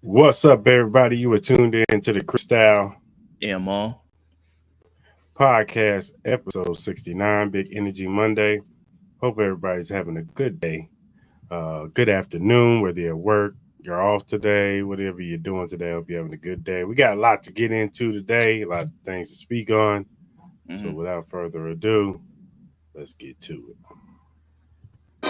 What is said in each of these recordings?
What's up, everybody? You were tuned in to the Crystal Yeah, Mom. Podcast, episode 69, Big Energy Monday. Hope everybody's having a good day, good afternoon, whether you're at work, you're off today, whatever you're doing today. Hope you're having a good day. We got a lot to get into today, a lot of things to speak on. So, Mm-hmm. without further ado, let's get to it.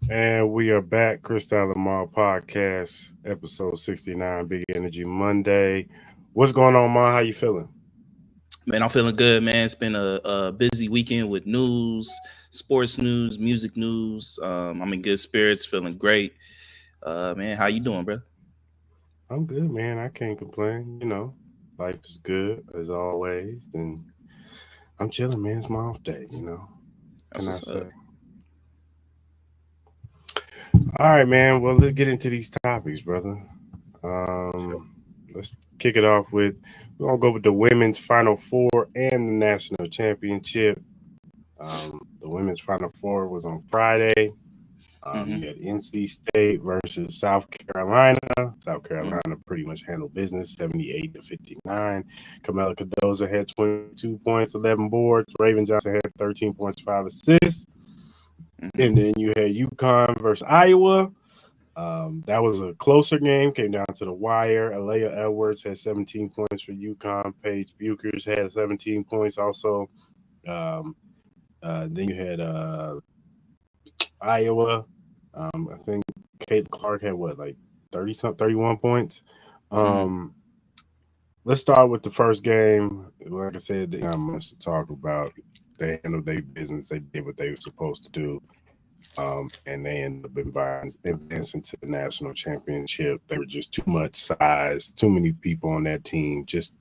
And we are back, Crystal Lamar Podcast, episode 69, Big Energy Monday. What's going on, Ma? How you feeling? Man, I'm feeling good, man. It's been a busy weekend with news, sports news, music news. I'm in good spirits, feeling great. Man, how you doing, bro? I'm good, man. I can't complain. Life is good as always. And I'm chilling, man. It's my off day. That's Can I what's say? up. All right, man. Well, let's get into these topics, brother. Um, let's kick it off with we're gonna go with the women's Final Four and the national championship. The women's Final Four was on Friday. Mm-hmm. You had NC State versus South Carolina. South Mm-hmm. Carolina pretty much handled business, 78-59. Camila Cardoza had 22 points, 11 boards. Raven Johnson had 13 points, 5 assists. Mm-hmm. And then you had UConn versus Iowa. That was a closer game, came down to the wire. Alea Edwards had 17 points for UConn. Paige Buchers had 17 points also. Um, then you had Iowa. I think Kate Clark had what, like 30 something, 31 points. Mm-hmm. Um, let's start with the first game. Like I said, they not much to talk about. They handled their business. They did what they were supposed to do. And they ended up advancing to the national championship. They were just too much size, too many people on that team. Just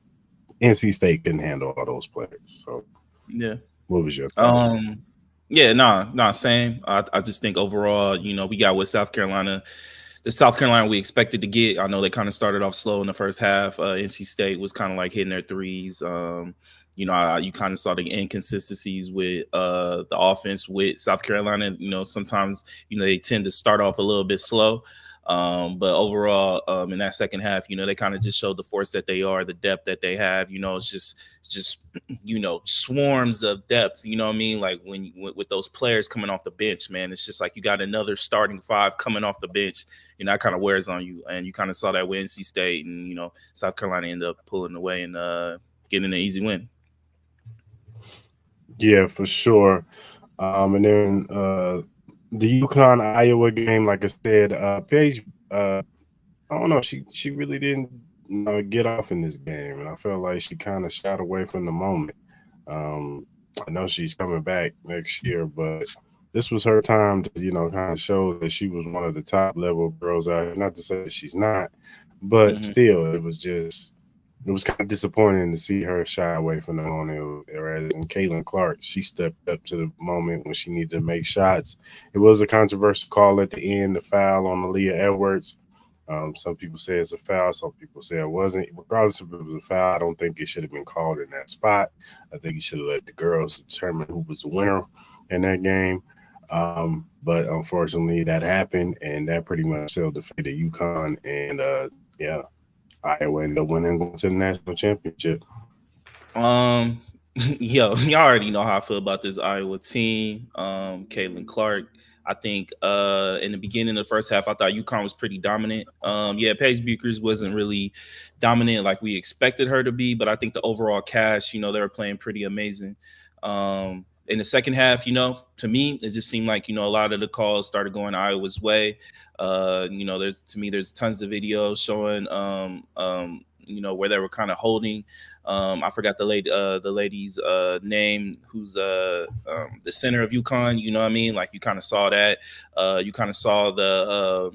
NC State couldn't handle all those players. So, Yeah. what was your thoughts? Um. Yeah. Nah. Same. I just think overall, we got with South Carolina. The South Carolina we expected to get. I know they kind of started off slow in the first half. NC State was kind of like hitting their threes. You kind of saw the inconsistencies with the offense with South Carolina. Sometimes they tend to start off a little bit slow. But overall, in that second half, they kind of just showed the force that they are, the depth that they have. It's just swarms of depth. You know what I mean? Like with those players coming off the bench, man, it's just like you got another starting five coming off the bench. That kind of wears on you, and you kind of saw that with NC State, and South Carolina ended up pulling away and getting an easy win. Yeah, for sure. And then the UConn Iowa game, like I said, Paige, I don't know, she really didn't get off in this game, and I felt like she kind of shot away from the moment. Um, I know she's coming back next year, but this was her time to kind of show that she was one of the top level girls out here. Not to say that she's not, but Mm-hmm. still, it was kind of disappointing to see her shy away from the moment. Whereas in Caitlin Clark, she stepped up to the moment when she needed to make shots. It was a controversial call at the end, the foul on Aaliyah Edwards. Some people say it's a foul. Some people say it wasn't. Regardless if it was a foul, I don't think it should have been called in that spot. I think you should have let the girls determine who was the winner in that game. But unfortunately, that happened, and that pretty much sealed the fate of UConn. And yeah, Iowa ended up winning, going to the national championship. Yo, y'all already know how I feel about this Iowa team. Caitlin Clark. I think in the beginning of the first half, I thought UConn was pretty dominant. Yeah, Paige Buchers wasn't really dominant like we expected her to be, but I think the overall cast, they were playing pretty amazing. In the second half, to me, it just seemed like, a lot of the calls started going Iowa's way. There's tons of videos showing, where they were kind of holding. I forgot the lady's name, who's the center of UConn. You know what I mean? Like, you kind of saw that. You kind of saw the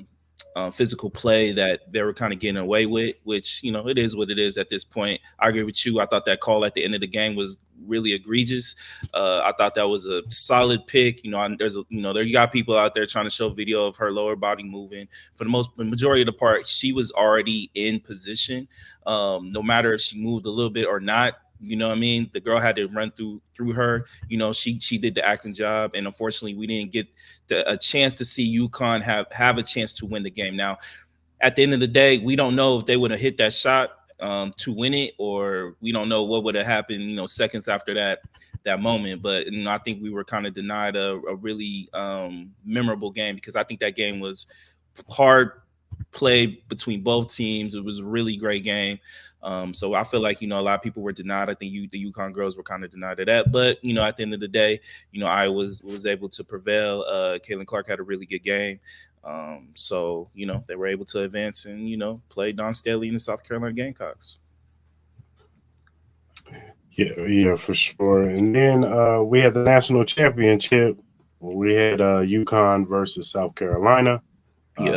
physical play that they were kind of getting away with, which, it is what it is at this point. I agree with you. I thought that call at the end of the game was really egregious. I thought that was a solid pick. There you got people out there trying to show video of her lower body moving. For the majority of the part, she was already in position. No matter if she moved a little bit or not, you know what I mean? The girl had to run through her. She did the acting job, and unfortunately, we didn't get a chance to see UConn have a chance to win the game. Now, at the end of the day, we don't know if they would have hit that shot to win it, or we don't know what would have happened, seconds after that moment. But I think we were kind of denied a really memorable game, because I think that game was hard play between both teams. It was a really great game. So I feel like, a lot of people were denied. I think the UConn girls were kind of denied of that. But, at the end of the day, I was able to prevail. Caitlin Clark had a really good game. So, they were able to advance and, play Dawn Staley in the South Carolina Gamecocks. Yeah, for sure. And then we had the national championship where we had UConn versus South Carolina.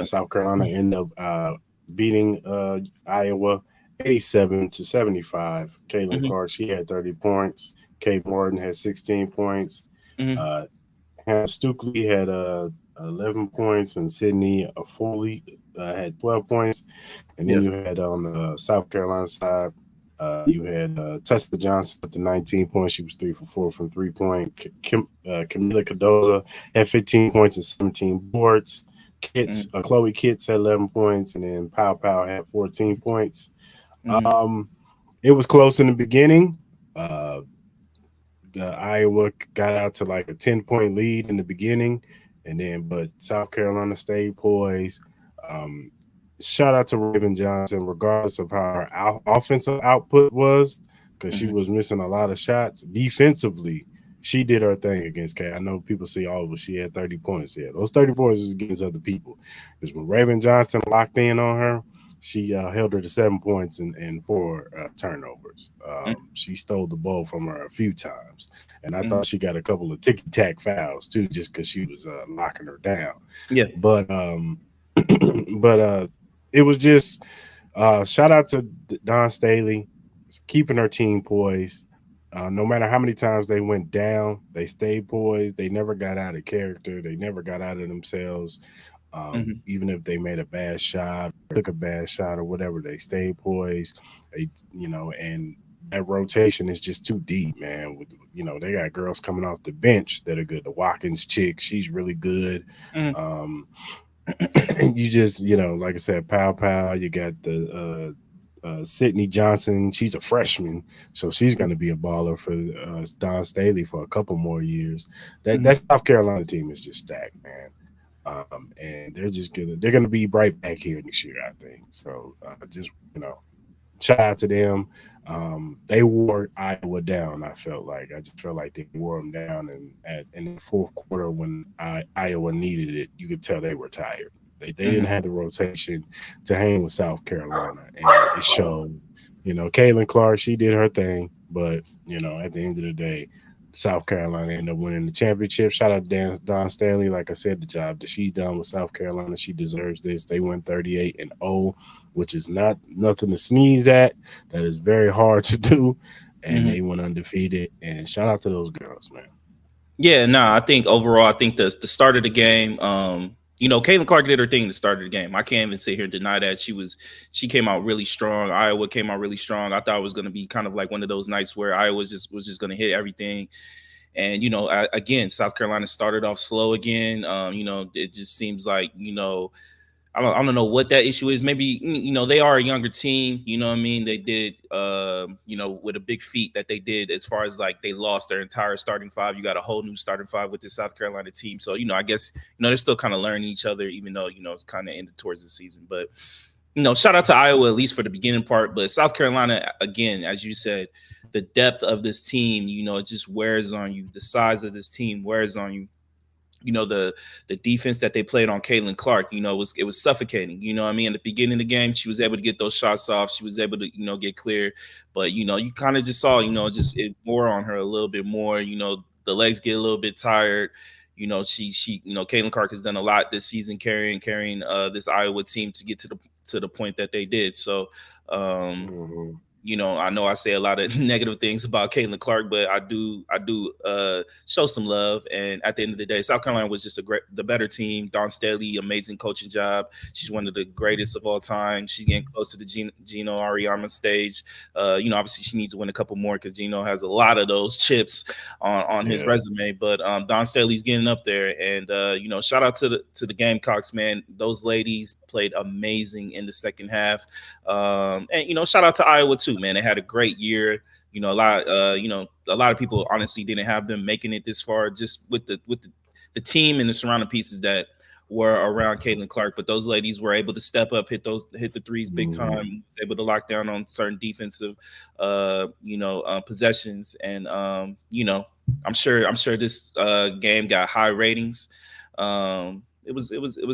South Carolina ended up beating Iowa 87-75. Caitlin Clark, she had 30 points. Kate Morton had 16 points. Hannah Stukely had 11 points, and Sydney Foley had 12 points. And then you had on the South Carolina side, you had Tessa Johnson with the 19 points. She was 3 for 4 from 3-point. Camila Cardoza had 15 points and 17 boards. Chloe Kitts had 11 points, and then Pow Pow had 14 points. It was close in the beginning. Iowa got out to like a 10-point lead in the beginning, but South Carolina stayed poised. Shout out to Raven Johnson, regardless of how her offensive output was, because she was missing a lot of shots. Defensively, she did her thing against K. I know people see, but she had 30 points. Yeah, those 30 points was against other people. Because when Raven Johnson locked in on her, she held her to 7 points and 4 turnovers. She stole the ball from her a few times. And I thought she got a couple of ticky-tack fouls, too, just because she was locking her down. Yeah. But it was just shout out to Dawn Staley, keeping her team poised. No matter how many times they went down, they stayed poised. They never got out of character. They never got out of themselves. Even if they made a bad shot, took a bad shot or whatever, they stayed poised. And that rotation is just too deep, man. They got girls coming off the bench that are good. The Watkins chick, she's really good. You just, like I said, Pow Pow, you got the Sydney Johnson. She's a freshman, so she's going to be a baller for Dawn Staley for a couple more years. That South Carolina team is just stacked, man. And they're gonna be right back here next year, I think. So shout out to them. They wore Iowa down. I just felt like they wore them down, and in the fourth quarter when Iowa needed it, you could tell they were tired. They didn't have the rotation to hang with South Carolina, and it showed. Caitlin Clark, she did her thing, but at the end of the day, South Carolina ended up winning the championship. Shout out to Dawn Staley. Like I said, the job that she's done with South Carolina, she deserves this. They went 38-0, which is nothing to sneeze at. That is very hard to do, and they went undefeated. And shout out to those girls, man. Yeah, I think overall, the start of the game, Caitlin Clark did her thing at the start of the game. I can't even sit here and deny that. She came out really strong. Iowa came out really strong. I thought it was going to be kind of like one of those nights where Iowa was just going to hit everything. And, again, South Carolina started off slow again. It just seems like, I don't know what that issue is. Maybe, they are a younger team. You know what I mean? They did, with a big feat that they did as far as like they lost their entire starting five. You got a whole new starting five with the South Carolina team. So, I guess, they're still kind of learning each other, even though, it's kind of ended towards the season. But, shout out to Iowa, at least for the beginning part. But South Carolina, again, as you said, the depth of this team, it just wears on you. The size of this team wears on you. The defense that they played on Caitlin Clark, it was suffocating. You know what I mean? In the beginning of the game, she was able to get those shots off. She was able to, get clear. But, you kind of just saw, just it wore on her a little bit more. The legs get a little bit tired. Caitlin Clark has done a lot this season carrying this Iowa team to get to the point that they did. So, I know I say a lot of negative things about Caitlin Clark, but I do show some love. And at the end of the day, South Carolina was just the better team. Dawn Staley, amazing coaching job. She's one of the greatest of all time. She's getting close to the Gino Auriemma stage. Obviously she needs to win a couple more because Gino has a lot of those chips on his resume. But Dawn Staley's getting up there. And shout out to the Gamecocks, man. Those ladies played amazing in the second half. And shout out to Iowa too, man. They had a great year. A lot of people honestly didn't have them making it this far, just with the team and the surrounding pieces that were around Caitlin Clark. But those ladies were able to step up, hit the threes big time, was able to lock down on certain defensive possessions. And I'm sure this game got high ratings. It was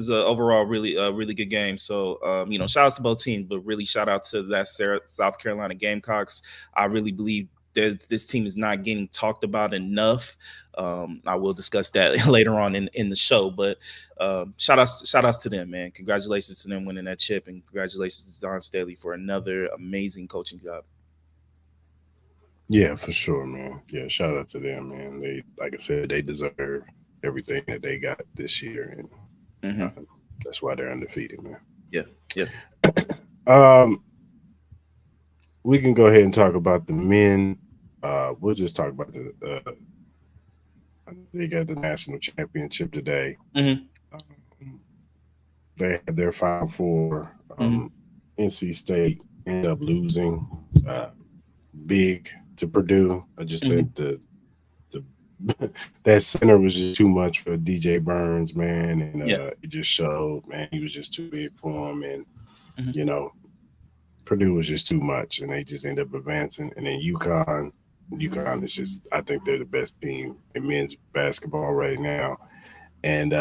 a overall really good game. So shout out to both teams, but really shout out to that South Carolina Gamecocks. I really believe this team is not getting talked about enough. I will discuss that later on in the show, but shout outs to them, man. Congratulations to them winning that chip, and congratulations to Dawn Staley for another amazing coaching job. Yeah, for sure, man. Yeah, shout out to them, man. They, like I said, they deserve everything that they got this year, and that's why they're undefeated, man. Yeah. We can go ahead and talk about the men. We'll just talk about they got the national championship today. They had their Final Four. NC State ended up losing big to Purdue. I just think that center was just too much for DJ Burns, man, and it just showed, man. He was just too big for him, and Purdue was just too much, and they just ended up advancing. And then UConn is just, I think they're the best team in men's basketball right now, and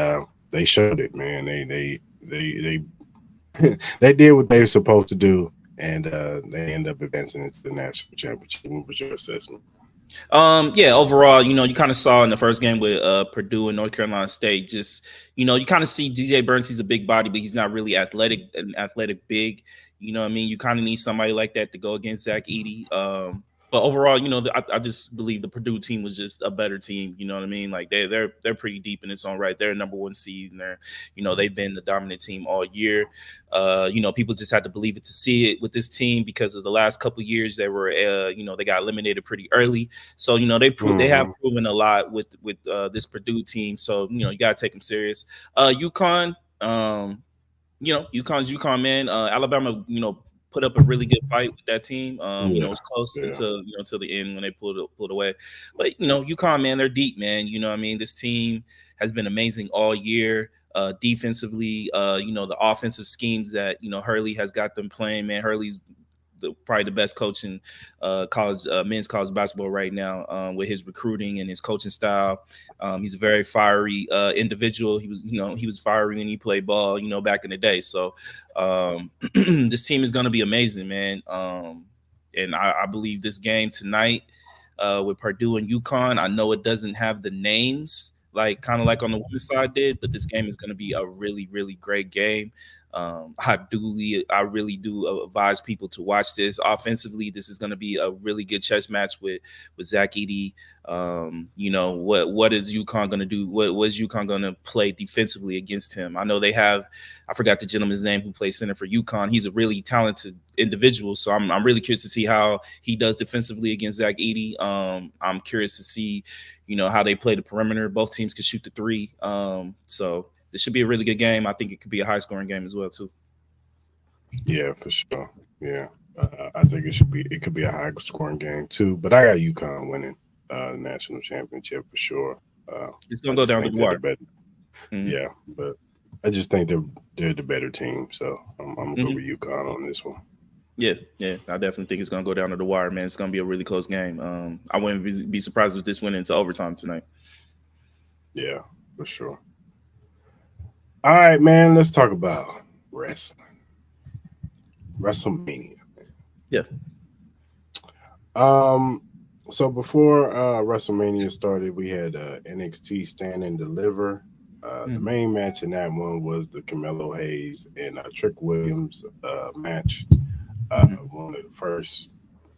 they showed it, man. They they did what they were supposed to do, and they end up advancing into the national championship. What was your assessment? Overall, you kind of saw in the first game with Purdue and North Carolina State, just, you kind of see DJ Burns, he's a big body, but he's not really athletic big. You know what I mean? You kind of need somebody like that to go against Zach Edey. But overall, I just believe the Purdue team was just a better team. You know what I mean? Like they're pretty deep in its own right. They're number one seed, and they've been the dominant team all year. People just had to believe it to see it with this team because of the last couple of years they were, they got eliminated pretty early. So they have proven a lot with this Purdue team. So you got to take them serious. UConn, UConn's UConn, man. Alabama, put up a really good fight with that team. It was close until the end when they pulled away. But UConn, man, they're deep, man. You know what I mean? This team has been amazing all year. Defensively, the offensive schemes that Hurley has got them playing, man. Hurley's probably the best coach in men's college basketball right now, with his recruiting and his coaching style. He's a very fiery individual. He was fiery when he played ball, back in the day. So this team is going to be amazing, man. And I believe this game tonight with Purdue and UConn, I know it doesn't have the names kind of like on the women's side did, but this game is going to be a really, really great game. I really do advise people to watch this. Offensively, this is going to be a really good chess match with Zach Edey. What is UConn going to do? What is UConn going to play defensively against him? I know they have, I forgot the gentleman's name who plays center for UConn. He's a really talented individual, so I'm really curious to see how he does defensively against Zach Edey. I'm curious to see, how they play the perimeter. Both teams can shoot the three. So this should be a really good game. I think it could be a high scoring game as well too. Yeah, for sure. Yeah, I think it could be a high scoring game too. But I got UConn winning the national championship for sure. It's gonna I go just down to think the they're the wire. better. Mm-hmm. Yeah, but I just think they're the better team. So I'm gonna go Mm-hmm. with UConn on this one. Yeah, I definitely think it's gonna go down to the wire, man. It's gonna be a really close game. I wouldn't be surprised if this went into overtime tonight. Yeah, for sure. All right, man. Let's talk about wrestling. WrestleMania. Yeah. Um. So before WrestleMania started, we had NXT Stand and Deliver. The Mm-hmm. main match in that one was the Carmelo Hayes and Trick Williams match. Mm-hmm. One of the first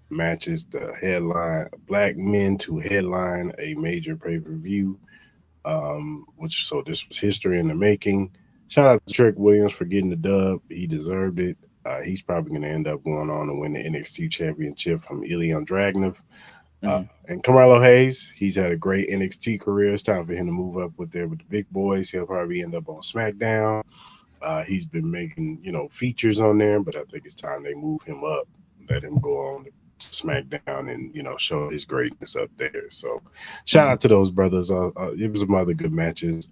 matches, the headline black men to headline a major pay per view. Which so this was history in the making. Shout out to Trick Williams for getting the dub. He deserved it. He's probably going to end up going on to win the NXT championship from Ilya Dragunov. Mm-hmm. And Carmelo Hayes, he's had a great NXT career. It's time for him to move up with the big boys. He'll probably end up on SmackDown. He's been making features on there, but I think it's time they move him up, let him go on to SmackDown and show his greatness up there. So shout out to those brothers. It was some other good matches.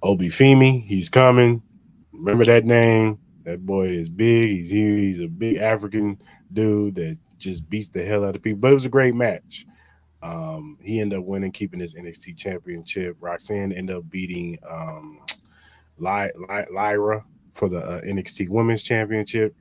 Obi Femi, he's coming. Remember that name? That boy is big. He's huge. He's a big African dude that just beats the hell out of people. But it was a great match. He ended up winning, keeping his NXT championship. Roxanne ended up beating Lyra for the NXT Women's Championship.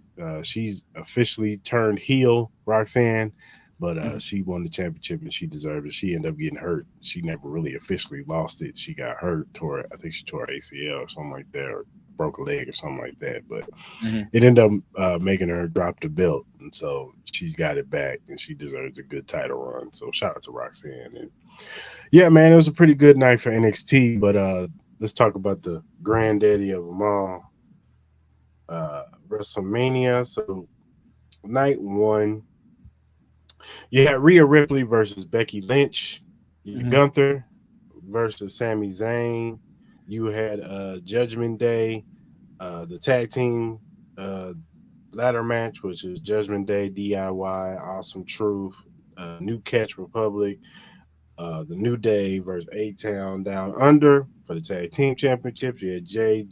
She's officially turned heel, Roxanne, but Mm-hmm. she won the championship and she deserved it. She ended up getting hurt. She never really officially lost it. She got hurt, I think she tore ACL or something like that, or broke a leg or something like that. But Mm-hmm. it ended up making her drop the belt, and so she's got it back, and she deserves a good title run. So shout out to Roxanne. And yeah, man, it was a pretty good night for NXT. But let's talk about the granddaddy of them all, WrestleMania. So night one, you had Rhea Ripley versus Becky Lynch. You had Mm-hmm. Gunther versus Sami Zayn. You had Judgment Day, the tag team uh, ladder match, which is Judgment Day, DIY, Awesome Truth, New Catch Republic, the New Day versus A Town Down Under for the tag team championships. You had Jay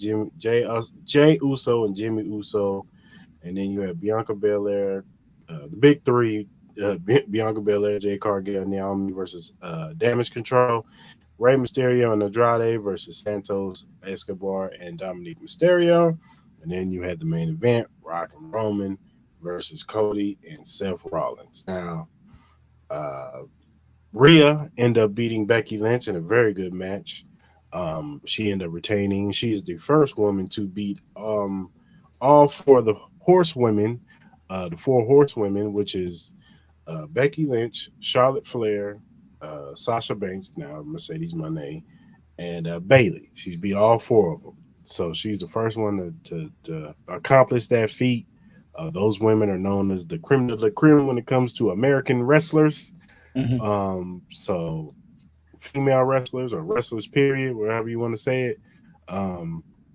Uso and Jimmy Uso, and then you had Bianca Belair, the big three. Bianca Belair, Jay Cargill, Naomi versus Damage Control, Rey Mysterio and Andrade versus Santos Escobar and Dominique Mysterio. And then you had the main event, Rock and Roman versus Cody and Seth Rollins. Now, uh, Rhea ended up beating Becky Lynch in a very good match. She ended up retaining. She is the first woman to beat all four of the horsewomen, the four horsewomen, which is Becky Lynch, Charlotte Flair, Sasha Banks, now Mercedes Moné, and Bailey. She's beat all four of them. So she's the first one to accomplish that feat. Those women are known as the creme de la creme when it comes to American wrestlers. Mm-hmm. So female wrestlers or wrestlers, period, wherever you want to say it.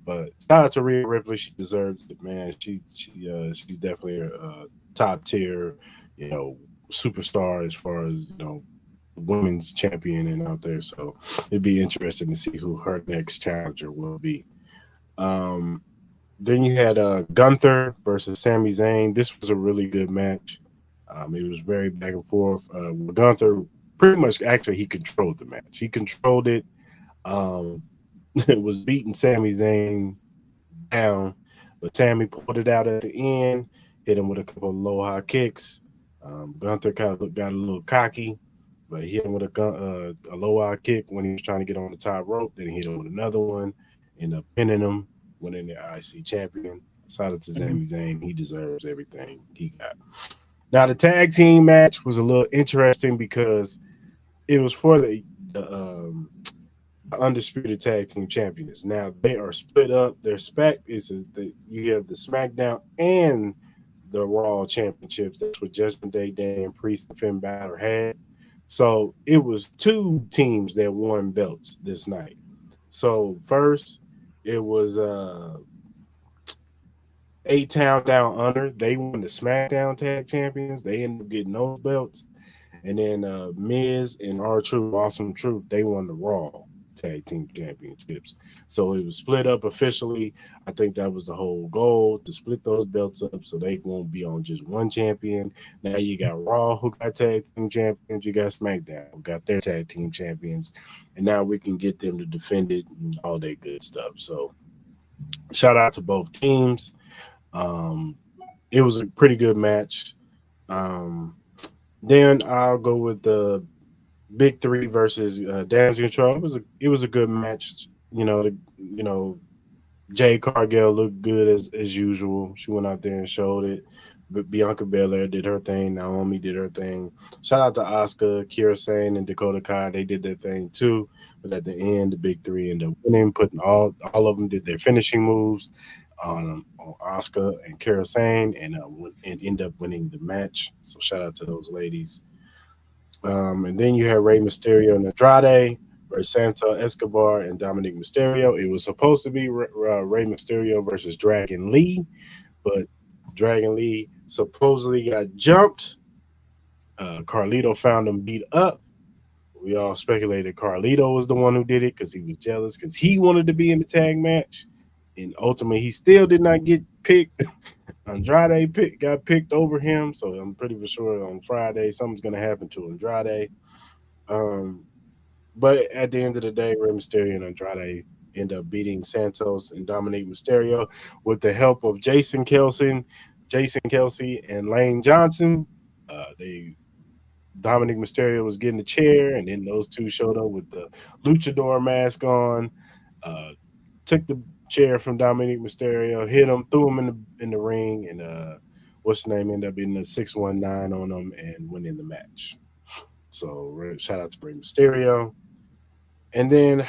But shout out to Rhea Ripley. She deserves it, man. She's definitely a top tier, you know, superstar as far as women's champion and out there. So it'd be interesting to see who her next challenger will be. Um, then you had Gunther versus Sami Zayn. This was a really good match. It was very back and forth. Gunther pretty much actually he controlled the match. He controlled it. Um, it was beating Sami Zayn down, but Sammy pulled it out at the end, hit him with a couple of low high kicks. Gunther kind of got a little cocky, but he hit him with a low high kick when he was trying to get on the top rope. Then he hit him with another one, ended up pinning him, winning the IC champion. Shout out to Mm-hmm. Sami Zayn. He deserves everything he got. Now the tag team match was a little interesting because it was for the undisputed tag team champions. Now they are split up. Their spec you have the SmackDown and the Raw championships. That's what Judgment Day, Damian Priest, and Finn Balor had. So it was two teams that won belts this night. So first It was A-Town Down Under. They won the SmackDown Tag Champions. They ended up getting those belts. And then Miz and R-Truth, Awesome Truth, they won the Raw Tag Team Championships. So it was split up officially. I think that was the whole goal, to split those belts up so they won't be on just one champion. Now you got Raw, who got Tag Team Champions. You got SmackDown, who got their Tag Team Champions. And now we can get them to defend it and all that good stuff. So shout out to both teams. Um, it was a pretty good match. Um, then I'll go with the Big Three versus Damage Control. It was a good match. Jay Cargill looked good as usual. She went out there and showed it. But Bianca Belair did her thing. Naomi did her thing. Shout out to Asuka, Kira Sane, and Dakota Kai. They did their thing too. But at the end, the Big Three ended up winning, putting all of them did their finishing moves on Asuka and Kira Sane, and end up winning the match. So shout out to those ladies. And then you had Rey Mysterio and Andrade versus Santo Escobar and Dominic Mysterio. It was supposed to be Rey Mysterio versus Dragon Lee, but Dragon Lee supposedly got jumped. Carlito found him beat up. We all speculated Carlito was the one who did it because he was jealous because he wanted to be in the tag match. And ultimately, he still did not get picked. Got picked over him. So I'm pretty sure on Friday something's going to happen to Andrade. Um, but at the end of the day, Rey Mysterio and Andrade end up beating Santos and Dominic Mysterio with the help of Jason Kelsey, and Lane Johnson. They Dominic Mysterio was getting the chair, and then those two showed up with the luchador mask on. Uh, Took the chair from Dominic Mysterio, hit him, threw him in the ring, and what's the name, ended up being the 619 on him and winning the match. So shout out to Rey Mysterio. And then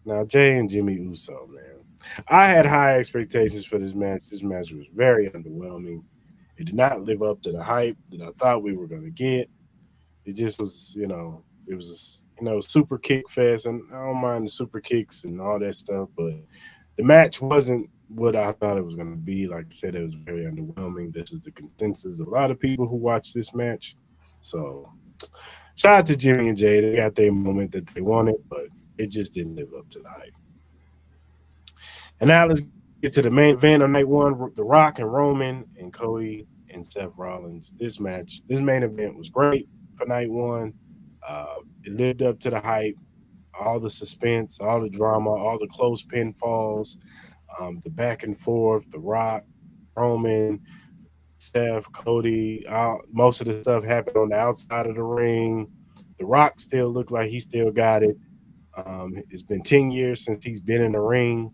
now Jay and Jimmy Uso, man. I had high expectations for this match. This match was very underwhelming. It did not live up to the hype that I thought we were going to get. It just was, it was, super kick fest, and I don't mind the super kicks and all that stuff, but the match wasn't what I thought it was going to be. Like I said, it was very underwhelming. This is the consensus of a lot of people who watched this match. So shout out to Jimmy and Jay. They got their moment that they wanted, but it just didn't live up to the hype. And now let's get to the main event on night one: The Rock and Roman and Cody and Seth Rollins. This main event was great for night one. It lived up to the hype, all the suspense, all the drama, all the close pinfalls, the back and forth, The Rock, Roman, Seth, Cody. Most of the stuff happened on the outside of the ring. The Rock still looked like he still got it. It's been 10 years since he's been in the ring.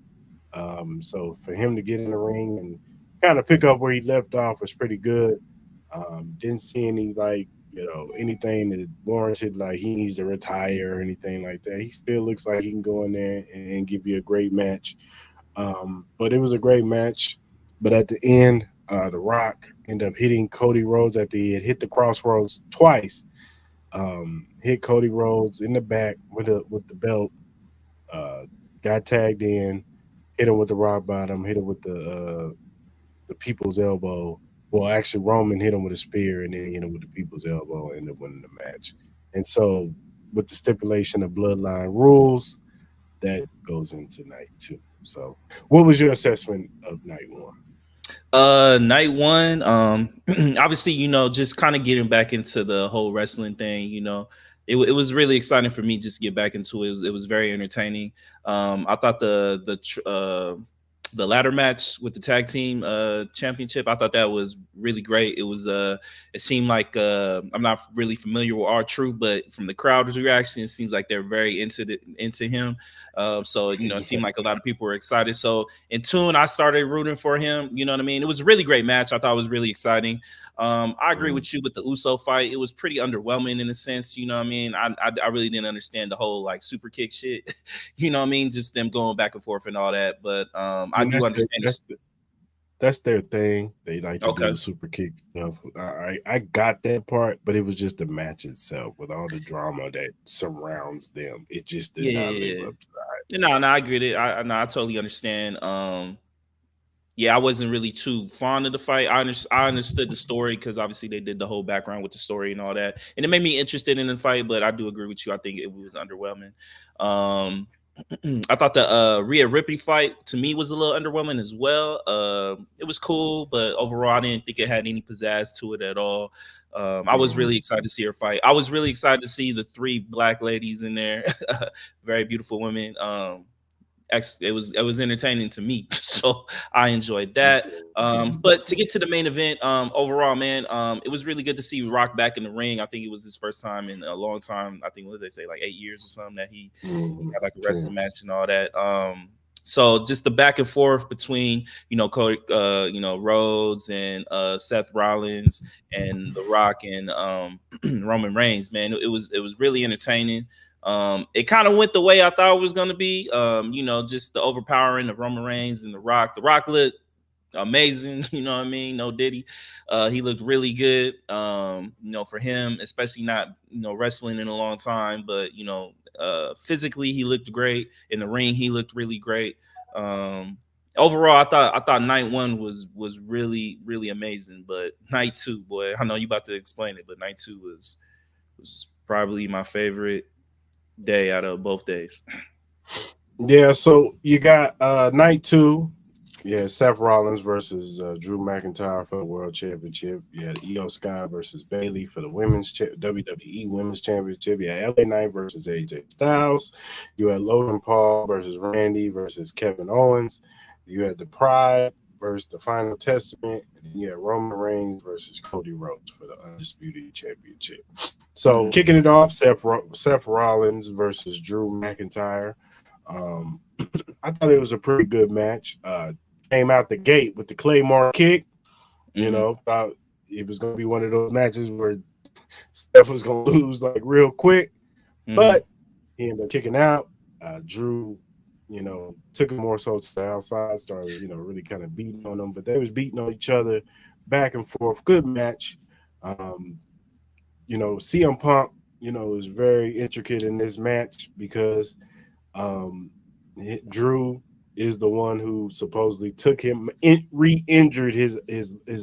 So for him to get in the ring and kind of pick up where he left off was pretty good. Didn't see any anything that warranted like he needs to retire or anything like that. He still looks like he can go in there and give you a great match. But it was a great match. But at the end, The Rock ended up hitting Cody Rhodes at the end, hit the crossroads twice. Hit Cody Rhodes in the back with the belt. Uh, got tagged in, hit him with the rock bottom, hit him with the people's elbow. Well, actually, Roman hit him with a spear, and then he hit him with the people's elbow, and ended up winning the match. And so, with the stipulation of bloodline rules, that goes into night two. So, what was your assessment of night one? Night one, obviously, just kind of getting back into the whole wrestling thing, it was really exciting for me just to get back into it. It was very entertaining. I thought the ladder match with the tag team championship, I thought that was really great. It seemed like I'm not really familiar with R-Truth, but from the crowd's reaction, it seems like they're very into him. So it seemed like a lot of people were excited. So in tune, I started rooting for him. You know what I mean? It was a really great match. I thought it was really exciting. I agree with you with the Uso fight. It was pretty underwhelming in a sense. You know what I mean? I really didn't understand the whole like super kick shit. You know what I mean? Just them going back and forth and all that. But I do understand. That's their thing. They like to do the super kick stuff. I got that part, but it was just the match itself with all the drama that surrounds them. It just did not live up to that. No, I get it. I totally understand. Yeah, I wasn't really too fond of the fight. I understood the story because obviously they did the whole background with the story and all that, and it made me interested in the fight. But I do agree with you. I think it was underwhelming. Um, I thought the Rhea Ripley fight to me was a little underwhelming as well. It was cool, but overall, I didn't think it had any pizzazz to it at all. I was really excited to see her fight. I was really excited to see the 3 black ladies in there, very beautiful women. It was entertaining to me, so I enjoyed that. But to get to the main event, overall, man, it was really good to see Rock back in the ring. I think it was his first time in a long time. I think what did they say, like 8 years or something, that he had like a wrestling match and all that. So just the back and forth between Cody, Rhodes and Seth Rollins and The Rock and Roman Reigns, man, it was really entertaining. It kind of went the way I thought it was going to be. Just the overpowering of Roman Reigns and The Rock. The Rock looked amazing. You know what I mean? No Diddy. He looked really good. For him, especially not wrestling in a long time, but physically he looked great. In the ring, he looked really great. Overall, I thought night 1 was really, really amazing. But night 2, boy, I know you about to explain it, but night 2 was probably my favorite day out of both days. Yeah, so you got night 2. Yeah, Seth Rollins versus Drew McIntyre for the World Championship. You had Io Sky versus Bayley for the WWE Women's Championship. You had LA Knight versus AJ Styles. You had Logan Paul versus Randy versus Kevin Owens. You had the Pride versus the Final Testament. And then you had Roman Reigns versus Cody Rhodes for the Undisputed Championship. So kicking it off, Seth Rollins versus Drew McIntyre. I thought it was a pretty good match. Came out the gate with the Claymore kick. Thought it was going to be one of those matches where Steph was going to lose like real quick, but he ended up kicking out. Drew, took him more so to the outside, started, really kind of beating on them, but they was beating on each other back and forth. Good match. CM Punk, was very intricate in this match because Drew is the one who supposedly took him re-injured his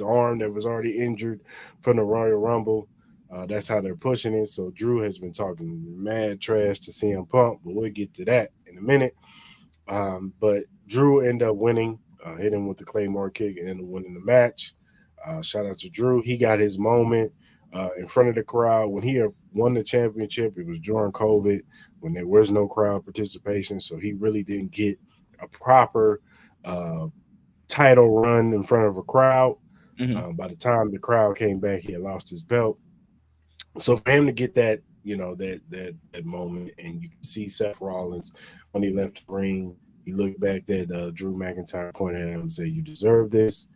arm that was already injured from the Royal Rumble. That's how they're pushing it. So Drew has been talking mad trash to CM Punk, but we'll get to that in a minute. But Drew ended up winning, hit him with the Claymore kick and ended up winning the match. Shout out to Drew. He got his moment in front of the crowd. When he won the championship, it was during COVID when there was no crowd participation. So he really didn't get a proper title run in front of a crowd. By the time the crowd came back, he had lost his belt. So for him to get that, that moment, and you can see Seth Rollins when he left the ring, he looked back at Drew McIntyre, pointed at him and said, "You deserve this."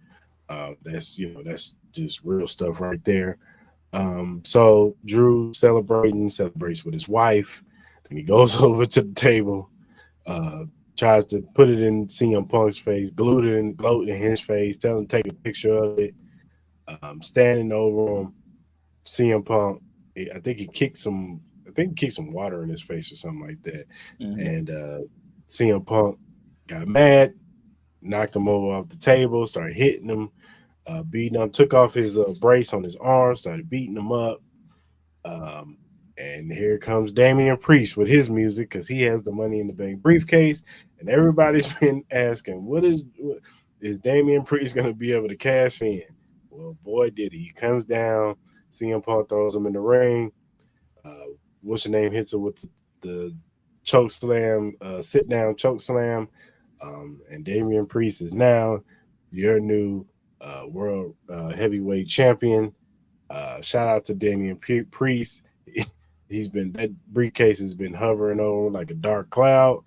That's just real stuff right there. So Drew celebrates with his wife. Then he goes over to the table, tries to put it in CM Punk's face, gloat in his face, tell him to take a picture of it. Standing over him, CM Punk, I think he kicked some water in his face or something like that. And CM Punk got mad, knocked him over off the table, started hitting him, beating him, took off his brace on his arm, started beating him up. And here comes Damian Priest with his music because he has the Money in the Bank briefcase. And everybody's been asking, is Damian Priest going to be able to cash in? Well, boy, did he. He comes down, CM Punk throws him in the ring. What's the name? Hits him with the choke slam, sit down choke slam. And Damian Priest is now your new world heavyweight champion. Shout out to Damian Priest. That briefcase has been hovering over like a dark cloud,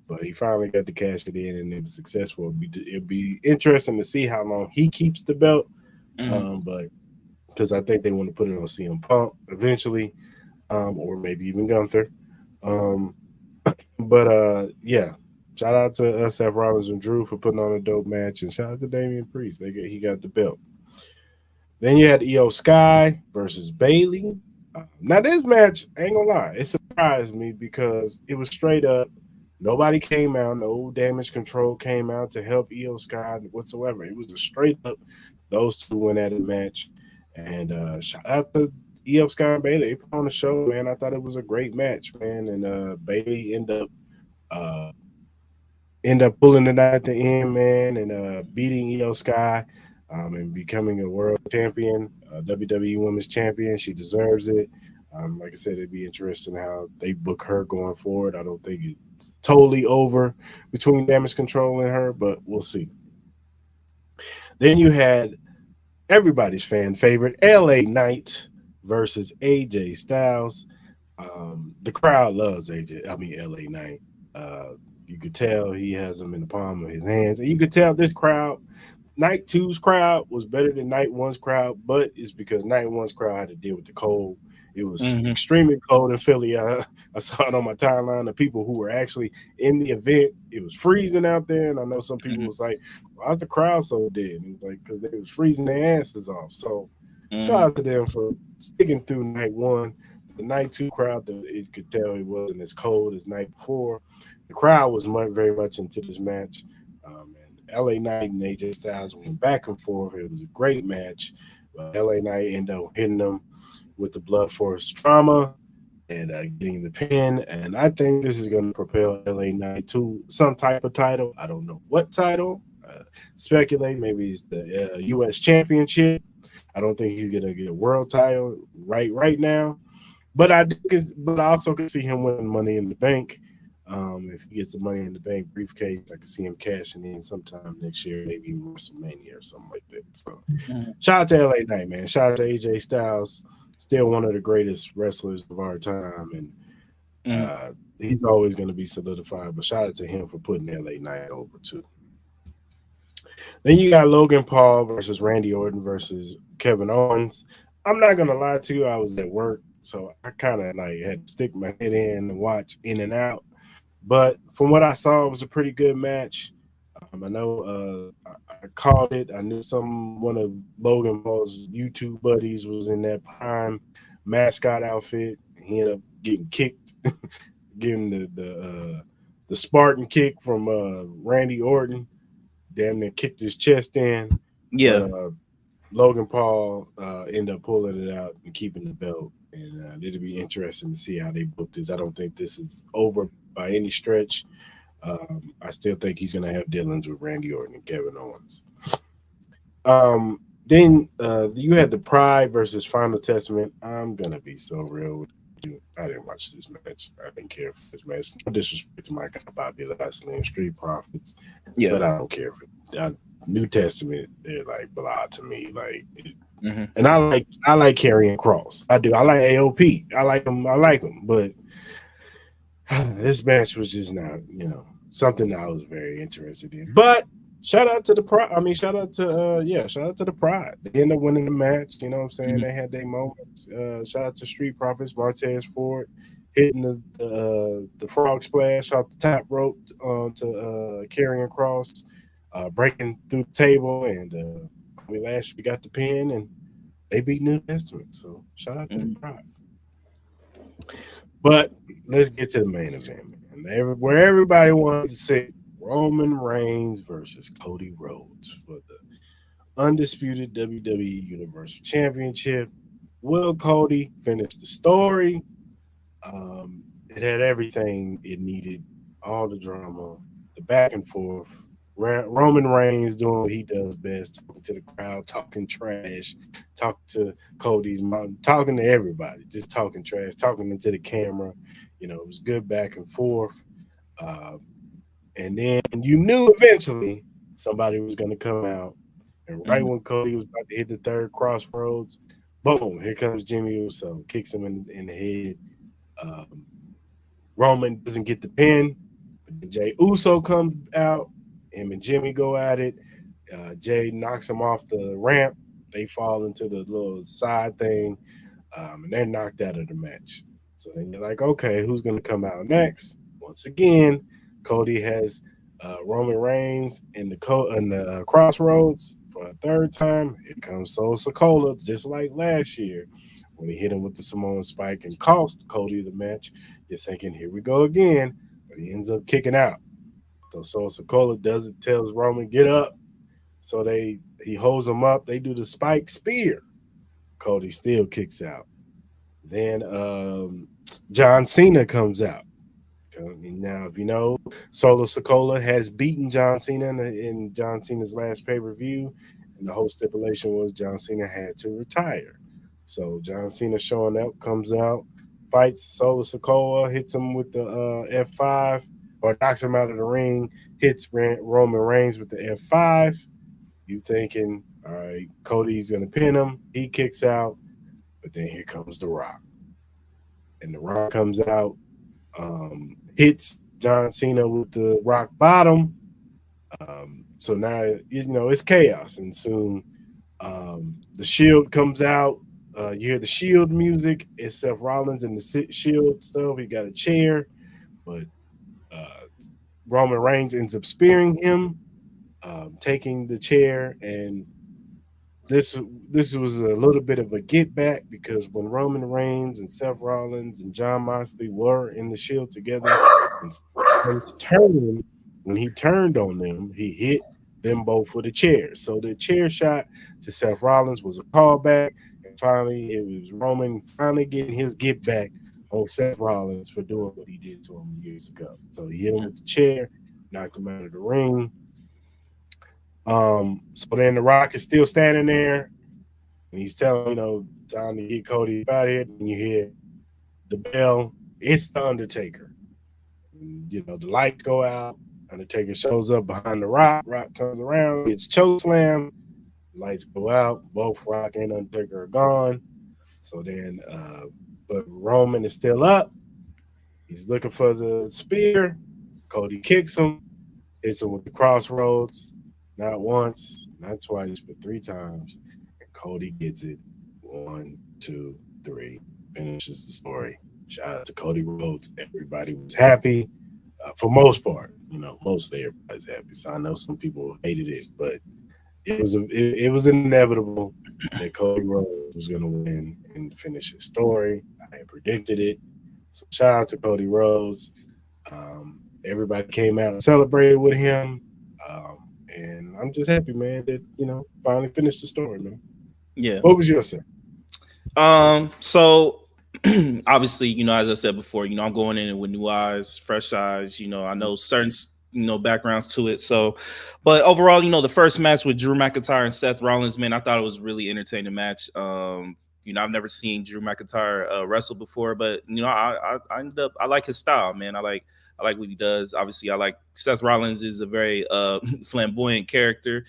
but he finally got to cash it in, and it was successful. It'd be interesting to see how long he keeps the belt, but because I think they want to put it on CM Punk eventually, or maybe even Gunther. Yeah, shout out to Seth Rollins and Drew for putting on a dope match, and shout out to Damian Priest. He got the belt. Then you had Io Sky versus Bayley. Now this match, I ain't gonna lie, it surprised me because it was straight up Nobody came out. No Damage Control came out to help Io Sky whatsoever. It was a straight up those two went at a match. And shout out to Io Sky and Bailey. They put on the show, man. I thought it was a great match, man. And Bailey uh, end up pulling it out at the end, man, and beating Io Sky and becoming a world champion, WWE Women's Champion. She deserves it. Like I said, it'd be interesting how they book her going forward. I don't think it's totally over between Damage Control and her, but we'll see. Then you had everybody's fan favorite LA Knight versus AJ Styles. The crowd loves AJ. I mean LA Knight. You could tell he has them in the palm of his hands, and you could tell this crowd, Night Two's crowd was better than Night One's crowd, but it's because Night One's crowd had to deal with the cold. It was Mm-hmm. extremely cold in Philly. I saw it on my timeline. The people who were actually in the event, it was freezing out there, and I know some people Mm-hmm. was like, "Why's the crowd so dead?" And it was like because they was freezing their asses off. So shout Mm-hmm. out to them for sticking through Night One. The Night Two crowd, it could tell it wasn't as cold as night before. The crowd was very much into this match. And LA Knight and AJ Styles went back and forth. It was a great match. LA Knight ended up hitting them with the Blood Force trauma and getting the pin. And I think this is going to propel LA Knight to some type of title. I don't know what title. Speculate maybe it's the U.S. Championship. I don't think he's gonna get a world title right now. But but I also can see him winning Money in the Bank. If he gets the Money in the Bank briefcase, I can see him cashing in sometime next year, maybe WrestleMania or something like that. So, shout out to LA Knight, man. Shout out to AJ Styles, still one of the greatest wrestlers of our time, and Mm-hmm. he's always going to be solidified. But shout out to him for putting LA Knight over too. Then you got Logan Paul versus Randy Orton versus Kevin Owens. I'm not gonna lie to you, I was at work, so I kind of like had to stick my head in and watch in and out. But from what I saw, it was a pretty good match. I know I called it. I knew one of Logan Paul's YouTube buddies was in that prime mascot outfit. He ended up getting kicked, giving the Spartan kick from Randy Orton. Damn near kicked his chest in, but Yeah. Logan Paul ended up pulling it out and keeping the belt. And it'll be interesting to see how they book this. I don't think this is over by any stretch. I still think he's going to have dealings with Randy Orton and Kevin Owens. Then you had the Pride versus Final Testament. I'm going to be so real with you. I didn't watch this match. I didn't care for this match. No disrespect to my guy Bobby Lashley and Street Profits, Yeah. but I don't care for New Testament. They're like blah to me. Like, Mm-hmm. and I like Karrion Cross. I do. I like AOP. I like him. But this match was just not, something I was very interested in. But shout out to the Pride. I mean, shout out to the Pride. They ended up winning the match. You know what I'm saying? Mm-hmm. They had their moments. Shout out to Street Profits, Martez Ford hitting the frog splash off the top rope to Karrion Cross, breaking through the table, and we Lashley got the pin, and they beat New Testament. So shout out to the Pride. But let's get to the main event, man. Where everybody wanted to see Roman Reigns versus Cody Rhodes for the undisputed WWE Universal Championship. Will Cody finish the story? It had everything it needed, all the drama, the back and forth. Roman Reigns doing what he does best, talking to the crowd, talking trash, talking to Cody's mom, talking to everybody, just talking trash, talking into the camera. It was good back and forth. Uh, and then you knew eventually somebody was going to come out. And right Mm-hmm. when Cody was about to hit the third crossroads, boom, here comes Jimmy Uso, kicks him in the head. Um, Roman doesn't get the pin, but then Jay Uso comes out. Him and Jimmy go at it. Jay knocks him off the ramp. They fall into the little side thing, and they're knocked out of the match. So then you're like, okay, who's going to come out next? Once again, Cody has Roman Reigns in the crossroads for a third time. Here comes Sol Sokola, just like last year when he hit him with the Samoan spike and cost Cody the match. You're thinking, here we go again. But but he ends up kicking out. So Sokola tells Roman, get up. So he holds him up. They do the spike spear. Cody still kicks out. Then John Cena comes out. Now, if you know, Solo Sikoa has beaten John Cena in John Cena's last pay-per-view, and the whole stipulation was John Cena had to retire. So John Cena showing up, comes out, fights Solo Sikoa, hits him with the F5, or knocks him out of the ring, hits Roman Reigns with the F5. You thinking, all right, Cody's going to pin him. He kicks out, but then here comes The Rock. And The Rock comes out, hits John Cena with the rock bottom. So now, it's chaos. And soon the Shield comes out. You hear the Shield music. It's Seth Rollins and the Shield stuff. He got a chair, but Roman Reigns ends up spearing him, taking the chair. And this was a little bit of a get back, because when Roman Reigns and Seth Rollins and Jon Moxley were in the Shield together, when he turned on them, he hit them both with a chair. So the chair shot to Seth Rollins was a callback, and finally it was Roman finally getting his get back on Seth Rollins for doing what he did to him years ago. So he hit him with the chair, knocked him out of the ring. So then The Rock is still standing there, and he's telling, time to get Cody out of here. And you hear the bell. It's the Undertaker. And, the lights go out. Undertaker shows up behind The Rock. Rock turns around, gets chokeslam. Lights go out. Both Rock and Undertaker are gone. So then, but Roman is still up. He's looking for the spear. Cody kicks him, hits him with the crossroads. Not once, not twice, but 3 times. And Cody gets it. 1, 2, 3. Finishes the story. Shout out to Cody Rhodes. Everybody was happy for most part. Mostly everybody's happy. So I know some people hated it, but it was inevitable that Cody Rhodes was going to win and finish his story. I had predicted it. So shout out to Cody Rhodes. Everybody came out and celebrated with him. And I'm just happy, man, that, finally finished the story, man. Yeah. What was your say? So obviously, as I said before, I'm going in with new eyes, fresh eyes. I know certain, backgrounds to it. So, but overall, the first match with Drew McIntyre and Seth Rollins, man, I thought it was a really entertaining match. I've never seen Drew McIntyre wrestle before, but I ended up, I like his style, man. I like what he does. Obviously, I like Seth Rollins is a very flamboyant character,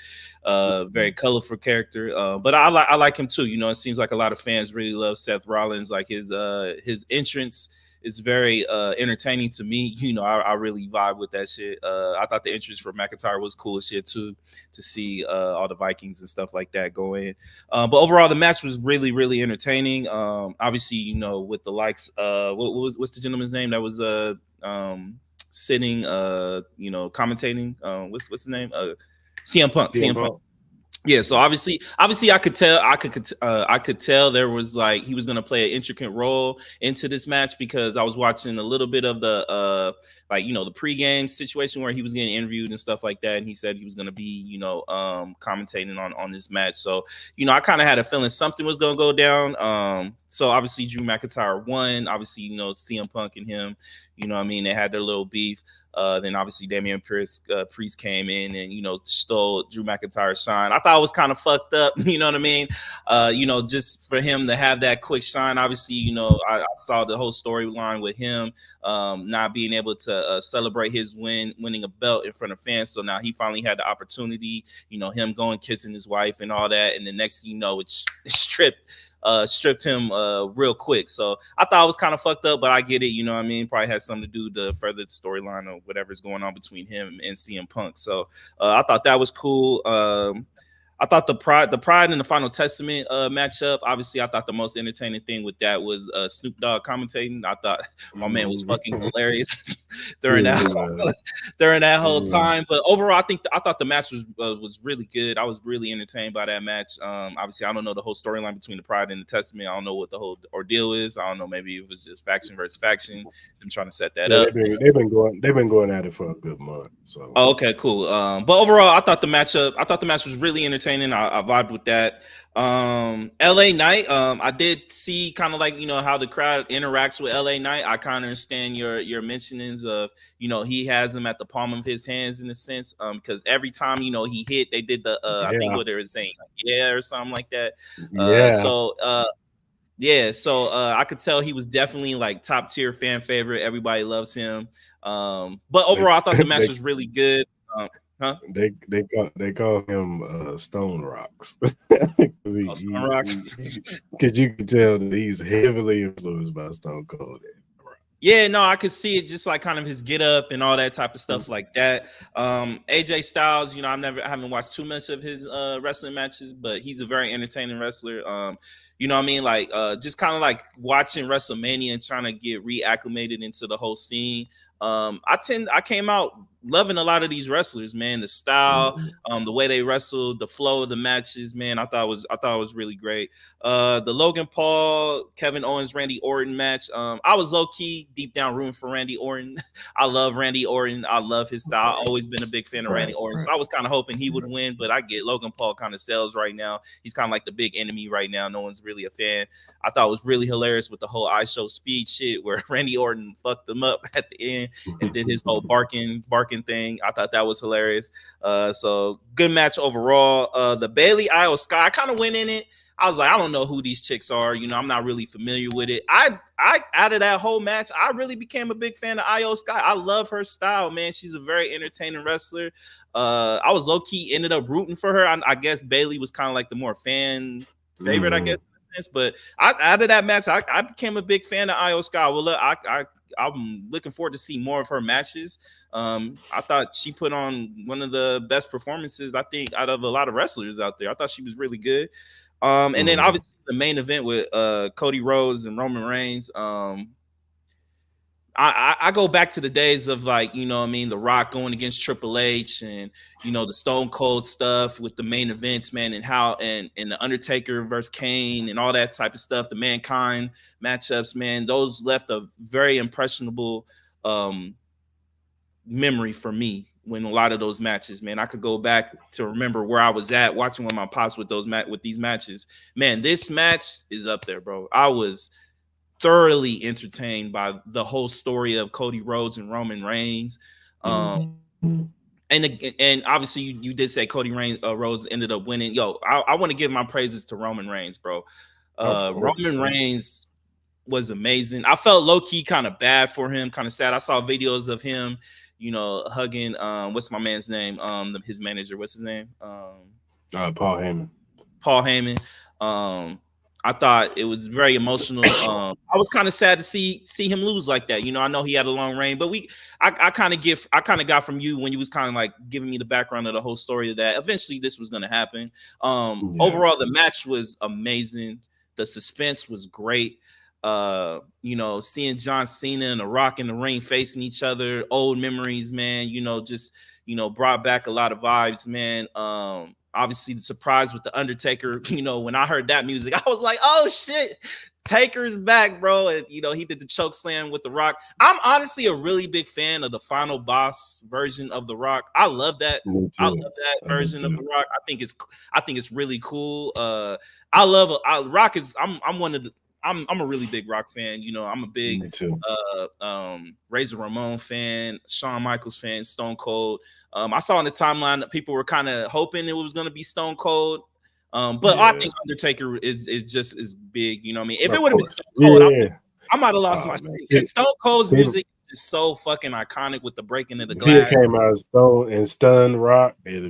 very colorful character. But I like him too. It seems like a lot of fans really love Seth Rollins. Like his entrance is very entertaining to me. I really vibe with that shit. I thought the entrance for McIntyre was cool as shit too, to see all the Vikings and stuff like that go in. But overall, the match was really, really entertaining. Obviously, with the likes, what's the gentleman's name that was sitting, commentating? What's his name? CM Punk. CM Punk. Yeah, so obviously, I could tell there was like he was gonna play an intricate role into this match, because I was watching a little bit of the the pregame situation where he was getting interviewed and stuff like that, and he said he was gonna be commentating on this match. So I kind of had a feeling something was gonna go down. So obviously Drew McIntyre won. Obviously CM Punk and him, they had their little beef. Then obviously Damian Priest came in and stole Drew McIntyre's shine. I thought it was kind of fucked up, you know what I mean? Just for him to have that quick shine. Obviously, I saw the whole storyline with him not being able to celebrate his winning a belt in front of fans. So now he finally had the opportunity, him going kissing his wife and all that, and the next thing you know, it's stripped him real quick. So I thought it was kind of fucked up, but I get it, probably had something to do to further the storyline or whatever's going on between him and CM Punk. So I thought that was cool. I thought the Pride and the Final Testament matchup. Obviously, I thought the most entertaining thing with that was Snoop Dogg commentating. I thought my man was fucking hilarious during that whole time. But overall, I thought the match was really good. I was really entertained by that match. Obviously, I don't know the whole storyline between the Pride and the Testament. I don't know what the whole ordeal is. I don't know. Maybe it was just faction versus faction. I'm trying to set that up. They've been going at it for a good month. So okay, cool. But overall, I thought the match was really entertaining. I vibed with that. LA Knight, I did see kind of like, how the crowd interacts with LA Knight. I kind of understand your mentionings of, he has him at the palm of his hands in a sense, because every time, he hit, they did the, I think what they were saying, or something like that. So I could tell he was definitely like top tier fan favorite. Everybody loves him. But overall, I thought the match was really good. Huh? They call him Stone Rocks. Stone Rocks. Because you can tell that he's heavily influenced by Stone Cold. Yeah, no, I could see it just like kind of his get up and all that type of stuff like that. AJ Styles, I haven't watched too much of his wrestling matches, but he's a very entertaining wrestler. You know what I mean? Like just kind of like watching WrestleMania and trying to get reacclimated into the whole scene. I came out loving a lot of these wrestlers, man. The style, the way they wrestled, the flow of the matches, man. I thought it was really great. The Logan Paul, Kevin Owens, Randy Orton match. I was low key deep down rooting for Randy Orton. I love Randy Orton. I love his style. I've always been a big fan of Randy Orton. So I was kind of hoping he would win, but I get Logan Paul kind of sells right now. He's kind of like the big enemy right now. No one's really a fan. I thought it was really hilarious with the whole I Show Speed shit where Randy Orton fucked him up at the end and did his whole barking thing. I thought that was hilarious. So good match overall. The Bailey Io Sky, I kind of went in it. I was like, I don't know who these chicks are. I'm not really familiar with it. I out of that whole match, I really became a big fan of Io Sky. I love her style, man. She's a very entertaining wrestler. I was low key ended up rooting for her. I guess Bailey was kind of like the more fan favorite, I guess, in a sense. But out of that match, I became a big fan of Io Sky. Well, look, I'm looking forward to see more of her matches. I thought she put on one of the best performances, I think, out of a lot of wrestlers out there. I thought she was really good. And then obviously the main event with Cody Rhodes and Roman Reigns. I go back to the days of like, The Rock going against Triple H and, the Stone Cold stuff with the main events, man, and how and the Undertaker versus Kane and all that type of stuff, the Mankind matchups, man, those left a very impressionable memory for me when a lot of those matches, man. I could go back to remember where I was at watching with my pops with these matches. Man, this match is up there, bro. I was thoroughly entertained by the whole story of Cody Rhodes and Roman Reigns. And obviously you did say Cody Rhodes ended up winning. Yo, I want to give my praises to Roman Reigns, bro. Roman Reigns was amazing. I felt low-key kind of bad for him, kind of sad. I saw videos of him, hugging what's my man's name? His manager, what's his name? Paul Heyman. Paul Heyman. I thought it was very emotional. I was kind of sad to see him lose like that. I know he had a long reign, but I kind of got from you when you was kind of like giving me the background of the whole story of that eventually this was going to happen. Overall, the match was amazing. The suspense was great. Seeing John Cena and The Rock in the ring facing each other, old memories, man, brought back a lot of vibes, man. Obviously the surprise with the Undertaker, when I heard that music, I was like, oh shit, Taker's back, bro. And he did the choke slam with The Rock. I'm honestly a really big fan of the Final Boss version of The Rock. I love that. I love that version of The Rock. I think it's really cool. Rock is I'm a really big Rock fan. I'm a big Razor Ramon fan, Shawn Michaels fan, Stone Cold. I saw on the timeline that people were kind of hoping it was going to be Stone Cold. But I think Undertaker is just as big. You know what I mean? If it would have been Stone Cold, I might have lost my seat. Because Stone Cold's music is so fucking iconic with the breaking of the glass. He came out Stone and stunned Rock. Yeah.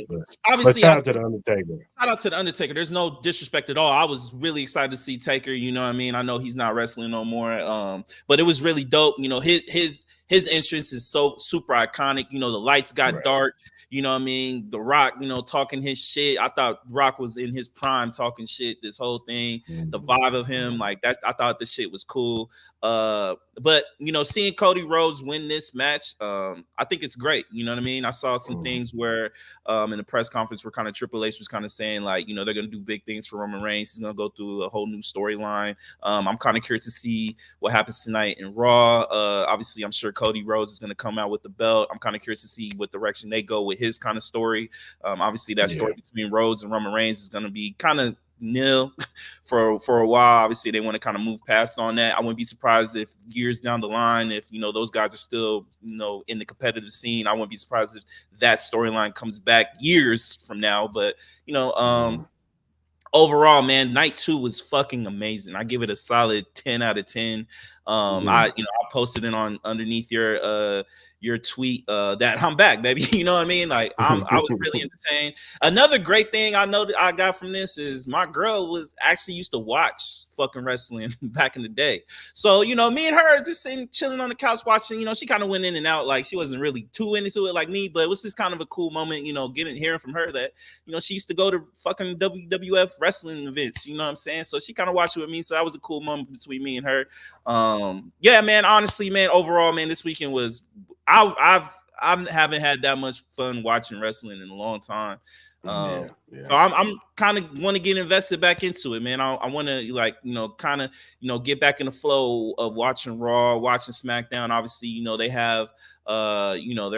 But obviously, shout out to the Undertaker. Shout out to the Undertaker. There's no disrespect at all. I was really excited to see Taker. You know what I mean? I know he's not wrestling no more. But it was really dope. his entrance is so super iconic. You know, the lights got Right. dark. You know what I mean? The Rock, you know, talking his shit. I thought Rock was in his prime talking shit. This whole thing, the vibe of him, like that. I thought the shit was cool. But you know, seeing Cody Rhodes win this match, I think it's great. You know what I mean? I saw some things where in the press conference where kind of Triple H was kind of saying like, you know, they're gonna do big things for Roman Reigns. He's gonna go through a whole new storyline. I'm kind of curious to see what happens tonight in Raw. Obviously, I'm sure Cody Rhodes is gonna come out with the belt. I'm kind of curious to see what direction they go with his kind of story. Obviously, that story between Rhodes and Roman Reigns is gonna be kind of nil for a while. Obviously, they want to kind of move past on that. I wouldn't be surprised if years down the line, if you know those guys are still, you know, in the competitive scene, I wouldn't be surprised if that storyline comes back years from now. But you know, overall, man, night 2 was fucking amazing. I give it a solid 10 out of 10. I posted it on underneath your tweet that I'm back, baby. You know what I mean? Like I was really entertained. Another great thing I know that I got from this is my girl was actually used to watch fucking wrestling back in the day. So, you know, me and her just sitting chilling on the couch watching, you know, she kind of went in and out, like she wasn't really too into it like me, but it was just kind of a cool moment, you know, hearing from her that, you know, she used to go to fucking WWF wrestling events, you know what I'm saying? So she kind of watched it with me. So that was a cool moment between me and her. Yeah, man, honestly, man, overall, man, this weekend was, I haven't had that much fun watching wrestling in a long time. So I'm kind of want to get invested back into it, man. I want to like, you know, kind of, you know, get back in the flow of watching Raw, watching SmackDown. Obviously, you know, they have, you know,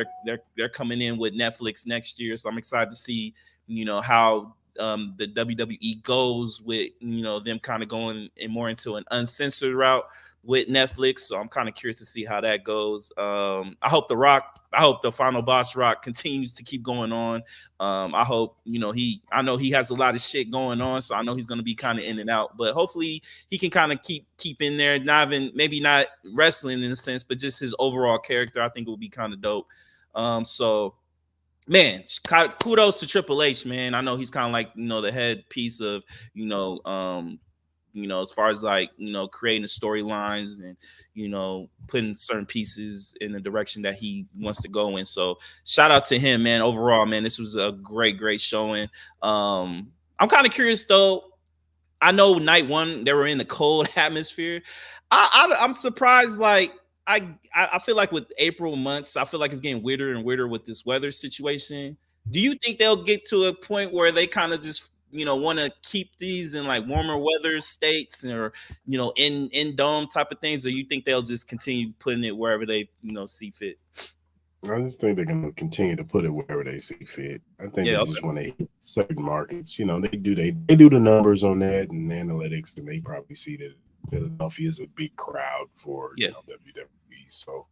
they're coming in with Netflix next year. So I'm excited to see, you know, how the WWE goes with, you know, them kind of going more into an uncensored route with Netflix. So I'm kind of curious to see how that goes. I hope the final boss Rock continues to keep going on. I hope, you know, I know he has a lot of shit going on, so I know he's going to be kind of in and out, but hopefully he can kind of keep in there, maybe not wrestling in a sense, but just his overall character. I think it will be kind of dope. So man, kudos to Triple H, man. I know he's kind of like, you know, the head piece of, you know, as far as like, you know, creating the storylines and, you know, putting certain pieces in the direction that he wants to go in. So shout out to him, man. Overall, man, this was a great showing. I'm kind of curious though. I know night 1 they were in the cold atmosphere. I'm surprised. Like I feel like with April months, I feel like it's getting weirder and weirder with this weather situation. Do you think they'll get to a point where they kind of just, you know, want to keep these in like warmer weather states or, you know, in dome type of things, or you think they'll just continue putting it wherever they, you know, see fit? I just think they're going to continue to put it wherever they see fit. I think they just want to hit certain markets. You know, they do the numbers on that and analytics, and they probably see that Philadelphia is a big crowd for you know, WWE. So,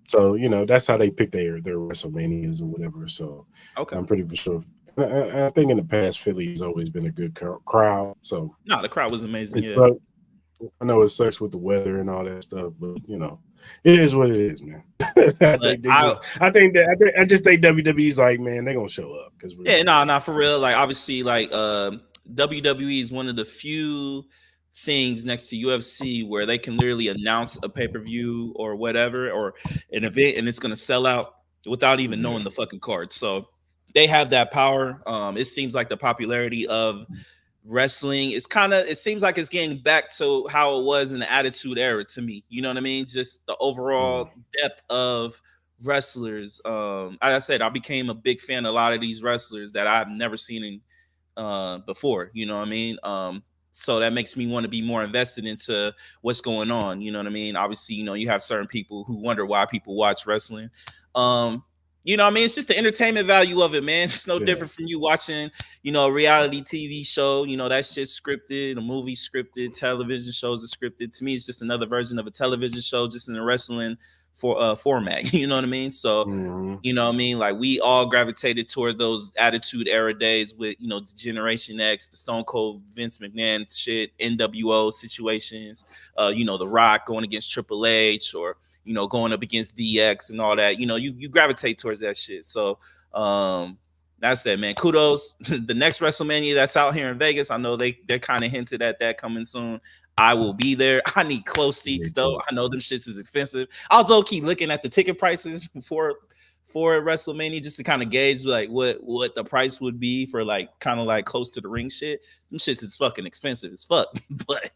so you know, that's how they pick their WrestleManias or whatever. So, I'm pretty sure. I think in the past, Philly has always been a good crowd. So, no, the crowd was amazing. I know it sucks with the weather and all that stuff, but you know, it is what it is, man. I just think WWE's like, man, they're gonna show up because for real. Like obviously, like WWE is one of the few things next to UFC where they can literally announce a pay-per-view or whatever or an event and it's gonna sell out without even knowing the fucking card. So they have that power. It seems like the popularity of wrestling is it seems like it's getting back to how it was in the Attitude Era to me. You know what I mean? Just the overall depth of wrestlers. Like I said, I became a big fan of a lot of these wrestlers that I've never seen before. You know what I mean? So that makes me want to be more invested into what's going on. You know what I mean? Obviously, you know, you have certain people who wonder why people watch wrestling. You know what I mean? It's just the entertainment value of it, man. It's no different from you watching, you know, a reality TV show. You know, that shit's scripted, a movie scripted, television shows are scripted. To me, it's just another version of a television show, just in a wrestling format. You know what I mean? So, you know what I mean? Like we all gravitated toward those Attitude Era days with, you know, the Generation X, the Stone Cold Vince McMahon shit, NWO situations, you know, The Rock going against Triple H or, you know, going up against DX and all that, you know, you gravitate towards that shit. So that's it, man. Kudos. The next WrestleMania that's out here in Vegas, I know they kind of hinted at that coming soon. I will be there. I need close seats though. I know them shits is expensive. I'll keep looking at the ticket prices for WrestleMania just to kind of gauge like what the price would be for like kind of like close to the ring shit. Them shits is fucking expensive as fuck. But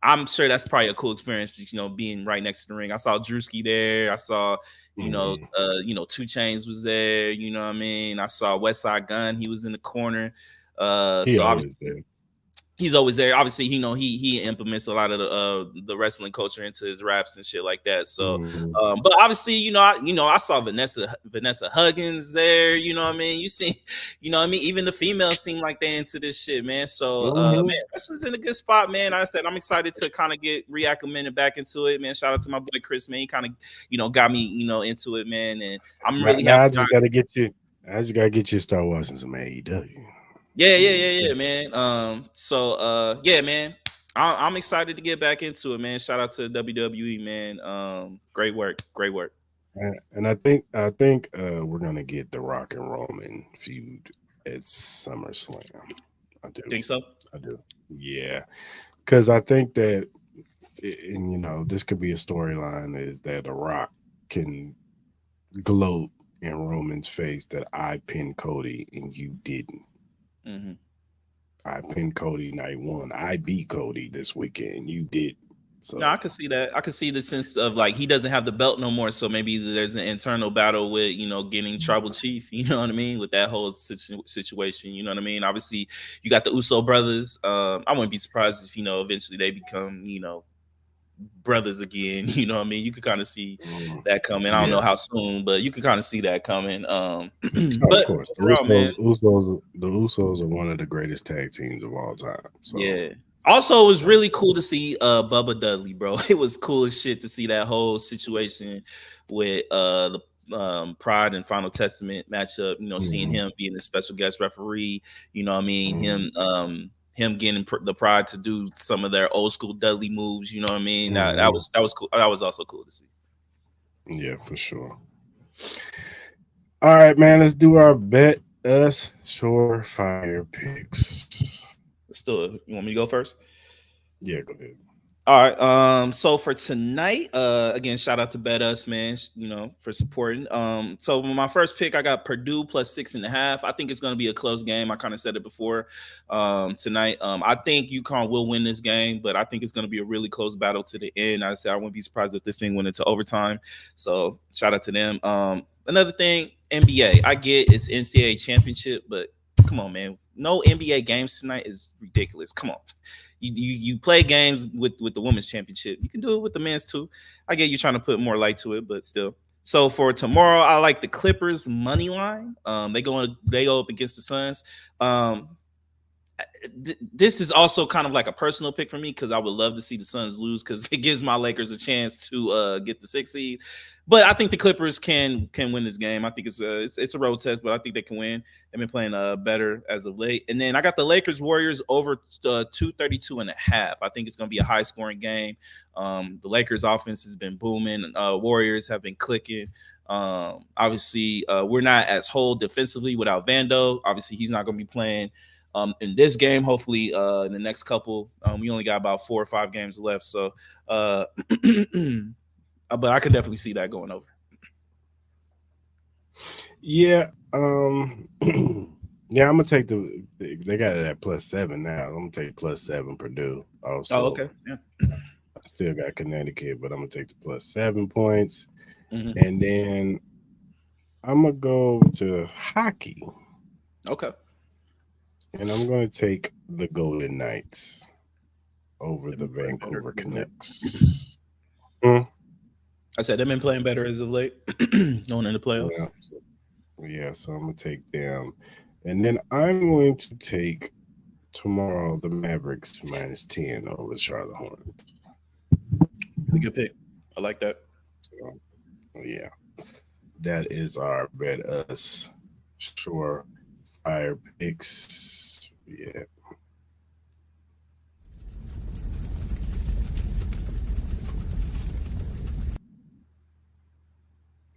I'm sure that's probably a cool experience, being right next to the ring. I saw Drewski there. I saw, 2 Chainz was there. You know what I mean? I saw West Side Gun. He was in the corner. So obviously, he's always there. Obviously, he implements a lot of the wrestling culture into his raps and shit like that. So, but obviously, I saw Vanessa Huggins there. You know what I mean? You see, even the females seem like they into this shit, man. So, man, wrestling's in a good spot, man. I said I'm excited to kind of get reacclimated back into it, man. Shout out to my boy Cris, man. He kind of, got me, into it, man. And I'm really happy. I just gotta get you to start watching some AEW. Yeah, man. Yeah, man. I'm excited to get back into it, man. Shout out to WWE, man. Great work. And I think we're gonna get the Rock and Roman feud at SummerSlam. I do. Think so? I do. Yeah, because I think that, and this could be a storyline, is that the Rock can gloat in Roman's face that I pinned Cody and you didn't. Mm-hmm. I pinned Cody night 1. I beat Cody this weekend. You did. So no, I could see that. I could see the sense of like he doesn't have the belt no more, so maybe there's an internal battle with getting Tribal Chief. You know what I mean? With that whole situation. You know what I mean? Obviously, you got the Uso brothers. I wouldn't be surprised if eventually they become brothers again. You know what I mean? You could kind of see that coming. I don't know how soon, but you could kind of see that coming. But of course, the Usos are one of the greatest tag teams of all time. So. Yeah. Also, it was really cool to see Bubba Dudley, bro. It was cool as shit to see that whole situation with the Pride and Final Testament matchup. Seeing him being a special guest referee. You know what I mean? Him getting the Pride to do some of their old school Dudley moves. You know what I mean? That was cool. That was also cool to see. Yeah, for sure. All right, man. Let's do our bet us surefire picks. Let's do it. You want me to go first? Yeah, go ahead. All right. So for tonight, again, shout out to Bet Us, man. For supporting. So my first pick, I got Purdue plus 6.5. I think it's going to be a close game. I kind of said it before. Tonight, I think UConn will win this game, but I think it's going to be a really close battle to the end. I said I wouldn't be surprised if this thing went into overtime. So shout out to them. Another thing, NBA. I get it's NCAA championship, but come on, man. No NBA games tonight is ridiculous. Come on. You play games with the women's championship. You can do it with the men's too. I get you trying to put more light to it, but still. So for tomorrow, I like the Clippers money line. They go up against the Suns. This is also kind of like a personal pick for me because I would love to see the Suns lose because it gives my Lakers a chance to get the 6th seed. But I think the Clippers can win this game. I think it's a road test, but I think they can win. They've been playing better as of late. And then I got the Lakers Warriors over 232.5. I think it's going to be a high scoring game. The Lakers offense has been booming. Warriors have been clicking. Obviously, we're not as whole defensively without Vando. Obviously, he's not going to be playing in this game. Hopefully, in the next couple. We only got about 4 or 5 games left. So, but I could definitely see that going over. Yeah. Yeah, I'm gonna take they got it at +7 now. I'm gonna take +7 Purdue. Also, okay. Yeah. I still got Connecticut, but I'm gonna take the +7 points. And then I'm gonna go to hockey. Okay. And I'm gonna take the Golden Knights over the Vancouver Canucks. I said they've been playing better as of late, going into playoffs. Yeah, so I'm gonna take them, and then I'm going to take tomorrow the Mavericks -10 over Charlotte Hornets. Really good pick. I like that. So, yeah, that is our Bet Us surefire picks. Yeah.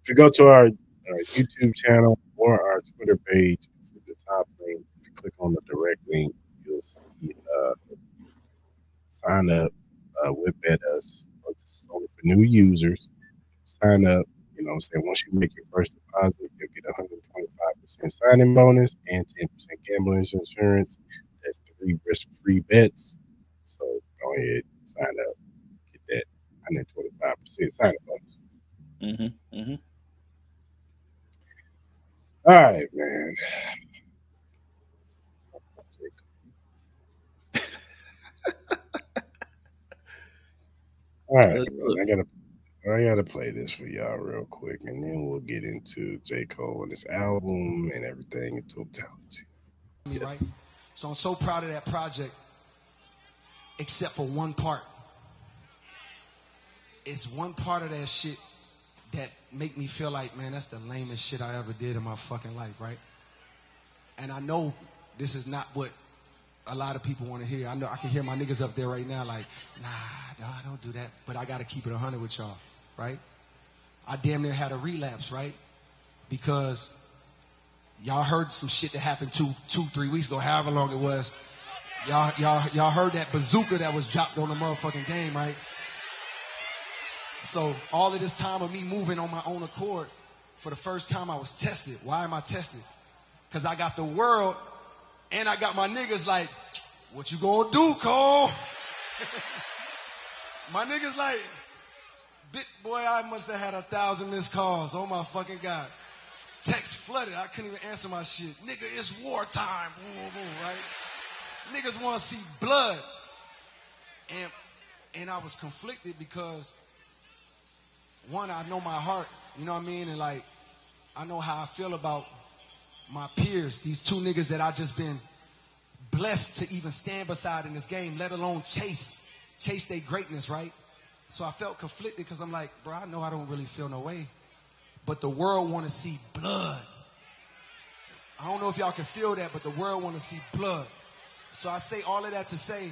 If you go to our YouTube channel or our Twitter page, it's at the top link. If you click on the direct link, you'll see sign up with BetUs. But this is only for new users. Sign up. You know what I'm saying? Once you make your first deposit, you'll get 125% signing bonus and 10% gambling insurance. That's 3 risk-free bets. So go ahead, sign up, get that 125% signing bonus. Mm-hmm. All right, man. All right, Let's man. look. I gotta play this for y'all real quick, and then we'll get into J. Cole and his album and everything in totality. Me, right? So I'm so proud of that project, except for one part. It's one part of that shit that make me feel like, man, that's the lamest shit I ever did in my fucking life, right? And I know this is not what a lot of people want to hear. I know I can hear my niggas up there right now like, nah, don't do that. But I got to keep it 100 with y'all, right? I damn near had a relapse, right? Because y'all heard some shit that happened 3 weeks ago, however long it was. Y'all heard that bazooka that was dropped on the motherfucking game, right? So all of this time of me moving on my own accord, for the first time I was tested. Why am I tested? Because I got the world and I got my niggas like, what you gonna do, Cole? My niggas like, boy, I must have had 1,000 missed calls. Oh my fucking God. Text flooded. I couldn't even answer my shit. Nigga, it's wartime. Right? Niggas want to see blood. And I was conflicted because, one, I know my heart, you know what I mean? And like, I know how I feel about my peers, these two niggas that I just been blessed to even stand beside in this game, let alone chase their greatness, right? So I felt conflicted because I'm like, bro, I know I don't really feel no way, but the world want to see blood. I don't know if y'all can feel that, but the world want to see blood. So I say all of that to say,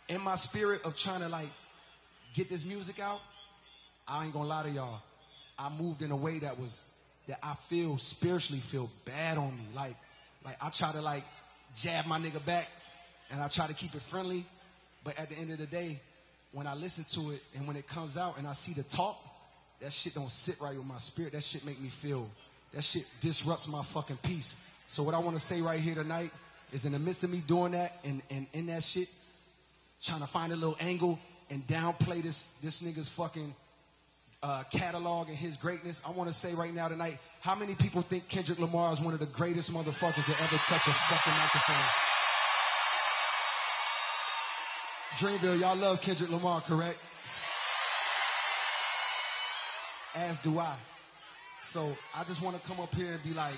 in my spirit of trying to like get this music out, I ain't gonna lie to y'all, I moved in a way that I feel spiritually feel bad on me. Like I try to like jab my nigga back and I try to keep it friendly. But at the end of the day, when I listen to it and when it comes out and I see the talk, that shit don't sit right with my spirit. That shit make me feel, that shit disrupts my fucking peace. So what I want to say right here tonight is in the midst of me doing that and in that shit, trying to find a little angle and downplay this nigga's fucking catalog and his greatness, I want to say right now tonight, how many people think Kendrick Lamar is one of the greatest motherfuckers to ever touch a fucking microphone? Dreamville, y'all love Kendrick Lamar, correct? As do I. So I just want to come up here and be like,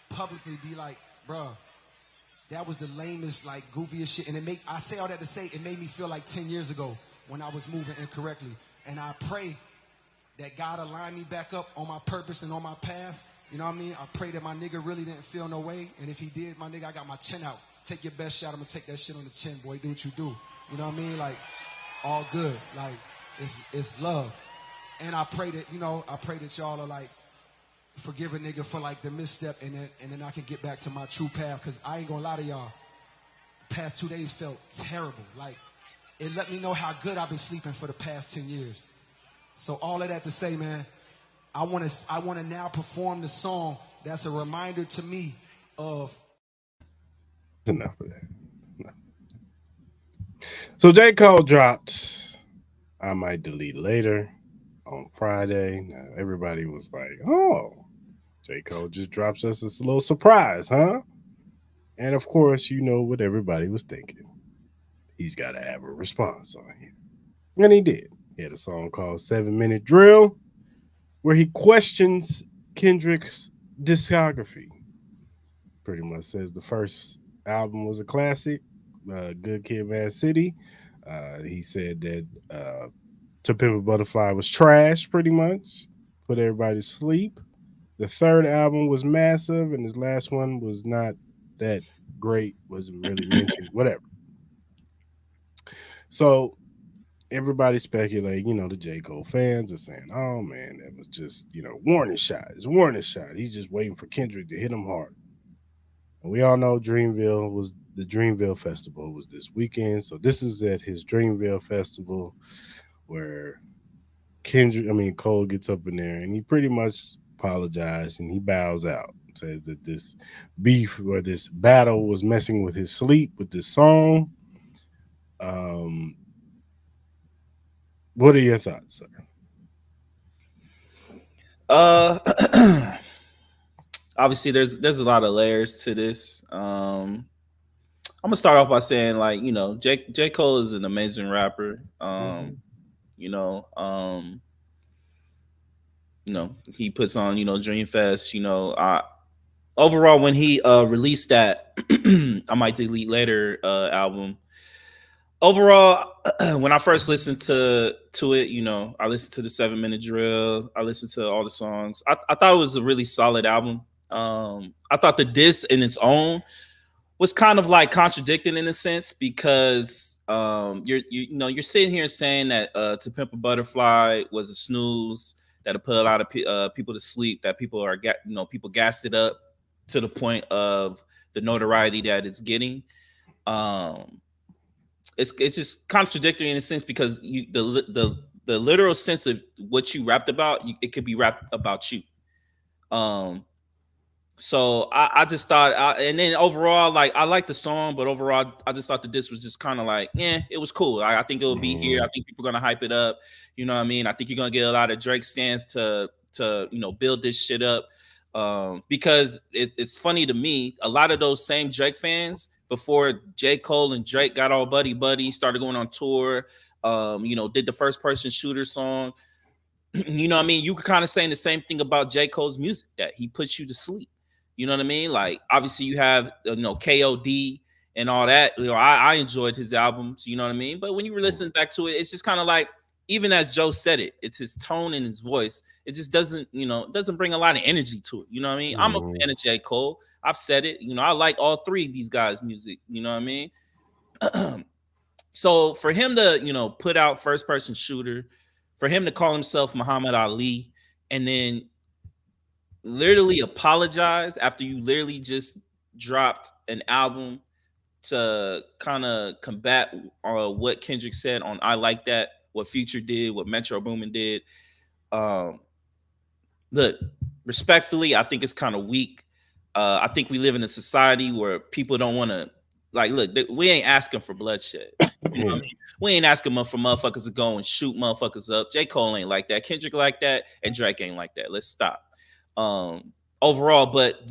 publicly be like, bruh, that was the lamest, like, goofiest shit. And I say all that to say, it made me feel like 10 years ago when I was moving incorrectly. And I pray that God aligned me back up on my purpose and on my path. You know what I mean? I pray that my nigga really didn't feel no way. And if he did, my nigga, I got my chin out. Take your best shot. I'm going to take that shit on the chin, boy. Do what you do. You know what I mean? Like, all good. Like, it's love. And I pray that, y'all are like, forgive a nigga for like the misstep and then I can get back to my true path. Cause I ain't gonna lie to y'all. The past 2 days felt terrible. Like, it let me know how good I've been sleeping for the past 10 years. So all of that to say, man, I wanna now perform the song that's a reminder to me of. Enough of that. No. So J. Cole dropped I Might Delete Later on Friday. Now everybody was like, oh, J. Cole just drops us a little surprise, huh? And of course, you know what everybody was thinking. He's got to have a response on here. And he did. He had a song called 7 Minute Drill where he questions Kendrick's discography. Pretty much says the first album was a classic, Good Kid, Mad City. He said that To Pimp a Butterfly was trash, pretty much, put everybody to sleep. The third album was massive, and his last one was not that great, wasn't really mentioned, whatever. So everybody speculating, the J. Cole fans are saying, oh man, that was just, warning shot. It's a warning shot. He's just waiting for Kendrick to hit him hard. And we all know Dreamville was the Dreamville Festival was this weekend. So this is at his Dreamville Festival where Cole gets up in there and he pretty much apologized and he bows out. Says that this beef or this battle was messing with his sleep with this song. Um, what are your thoughts, sir? Obviously there's a lot of layers to this. I'm gonna start off by saying, like, J. Cole is an amazing rapper. You know, he puts on, Dream Fest. Overall, when he released that I Might Delete Later album, overall, when I first listened to it, I listened to the 7-minute drill. I listened to all the songs. I thought it was a really solid album. I thought the diss in its own was kind of like contradicting in a sense, because you're sitting here saying that To Pimp a Butterfly was a snooze that'll put a lot of people to sleep, that people people gassed it up to the point of the notoriety that it's getting. It's just contradictory in a sense, because the literal sense of what you rapped about, it could be rapped about you. So I just thought, and then overall, like, I like the song, but overall, I just thought that this was just kind of like, it was cool. I think it will be here. I think people are gonna hype it up. You know what I mean? I think you're gonna get a lot of Drake stands to build this shit up, because it's funny to me. A lot of those same Drake fans, before J. Cole and Drake got all buddy, started going on tour, did the first person shooter song. You know what I mean? You could kind of saying the same thing about J. Cole's music, that he puts you to sleep. You know what I mean? Like, obviously you have, KOD and all that. I enjoyed his albums, you know what I mean? But when you were listening back to it, it's just kind of like, even as Joe said it, it's his tone and his voice. It just doesn't bring a lot of energy to it. You know what I mean? I'm a fan of J. Cole. I've said it. I like all three of these guys' music. You know what I mean? So for him to, put out First Person Shooter, for him to call himself Muhammad Ali, and then literally apologize after you literally just dropped an album to kind of combat what Kendrick said on I Like That, what Future did, what Metro Boomin did. Look, respectfully, I think it's kind of weak. I think we live in a society where people don't want to, like, look, we ain't asking for bloodshed. You know what I mean? We ain't asking for motherfuckers to go and shoot motherfuckers up. J. Cole ain't like that. Kendrick like that. And Drake ain't like that. Let's stop. Overall, but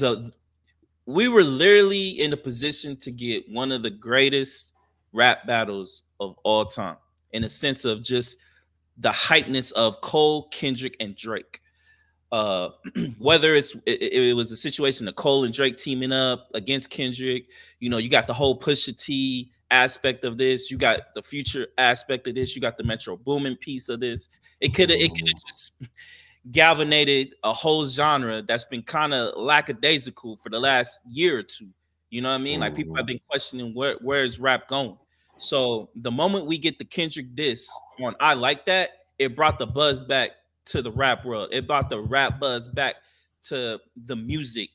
we were literally in a position to get one of the greatest rap battles of all time, in a sense of just the hypeness of Cole, Kendrick, and Drake. Whether it was a situation of Cole and Drake teaming up against Kendrick, you got the whole Pusha T aspect of this, you got the Future aspect of this, you got the Metro Boomin piece of this. It could have just galvanized a whole genre that's been kind of lackadaisical for the last year or two. You know what I mean? Like, people have been questioning where is rap going. So the moment we get the Kendrick diss on I Like That, it brought the buzz back to the rap world. It brought the rap buzz back to the music,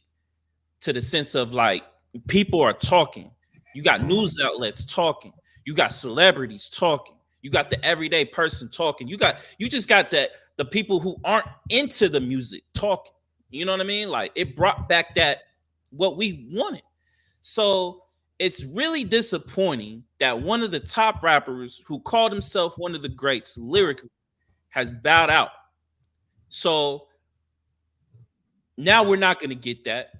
to the sense of, like, people are talking. You got news outlets talking. You got celebrities talking. You got the everyday person talking. You just got the people who aren't into the music talking. You know what I mean? Like, it brought back that what we wanted. So it's really disappointing that one of the top rappers who called himself one of the greats lyrically has bowed out. So now we're not going to get that.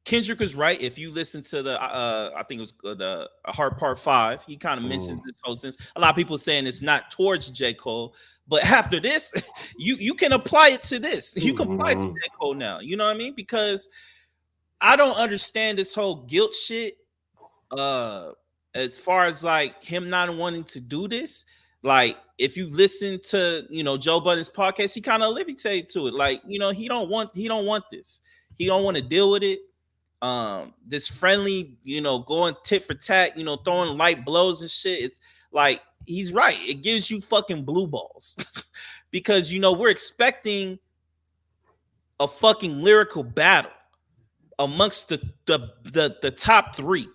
Kendrick is right. If you listen to the, I think it was the Heart Part 5, he kind of mentions this whole sense. A lot of people saying it's not towards J. Cole, but after this, you can apply it to this. You can apply it to J. Cole now. You know what I mean? Because I don't understand this whole guilt shit. As far as, like, him not wanting to do this, like, if you listen to Joe Budden's podcast, he kind of alluded to it. Like, he don't want this. He don't want to deal with it. This friendly, going tit for tat, throwing light blows and shit. It's like, he's right. It gives you fucking blue balls because we're expecting a fucking lyrical battle. amongst the top three.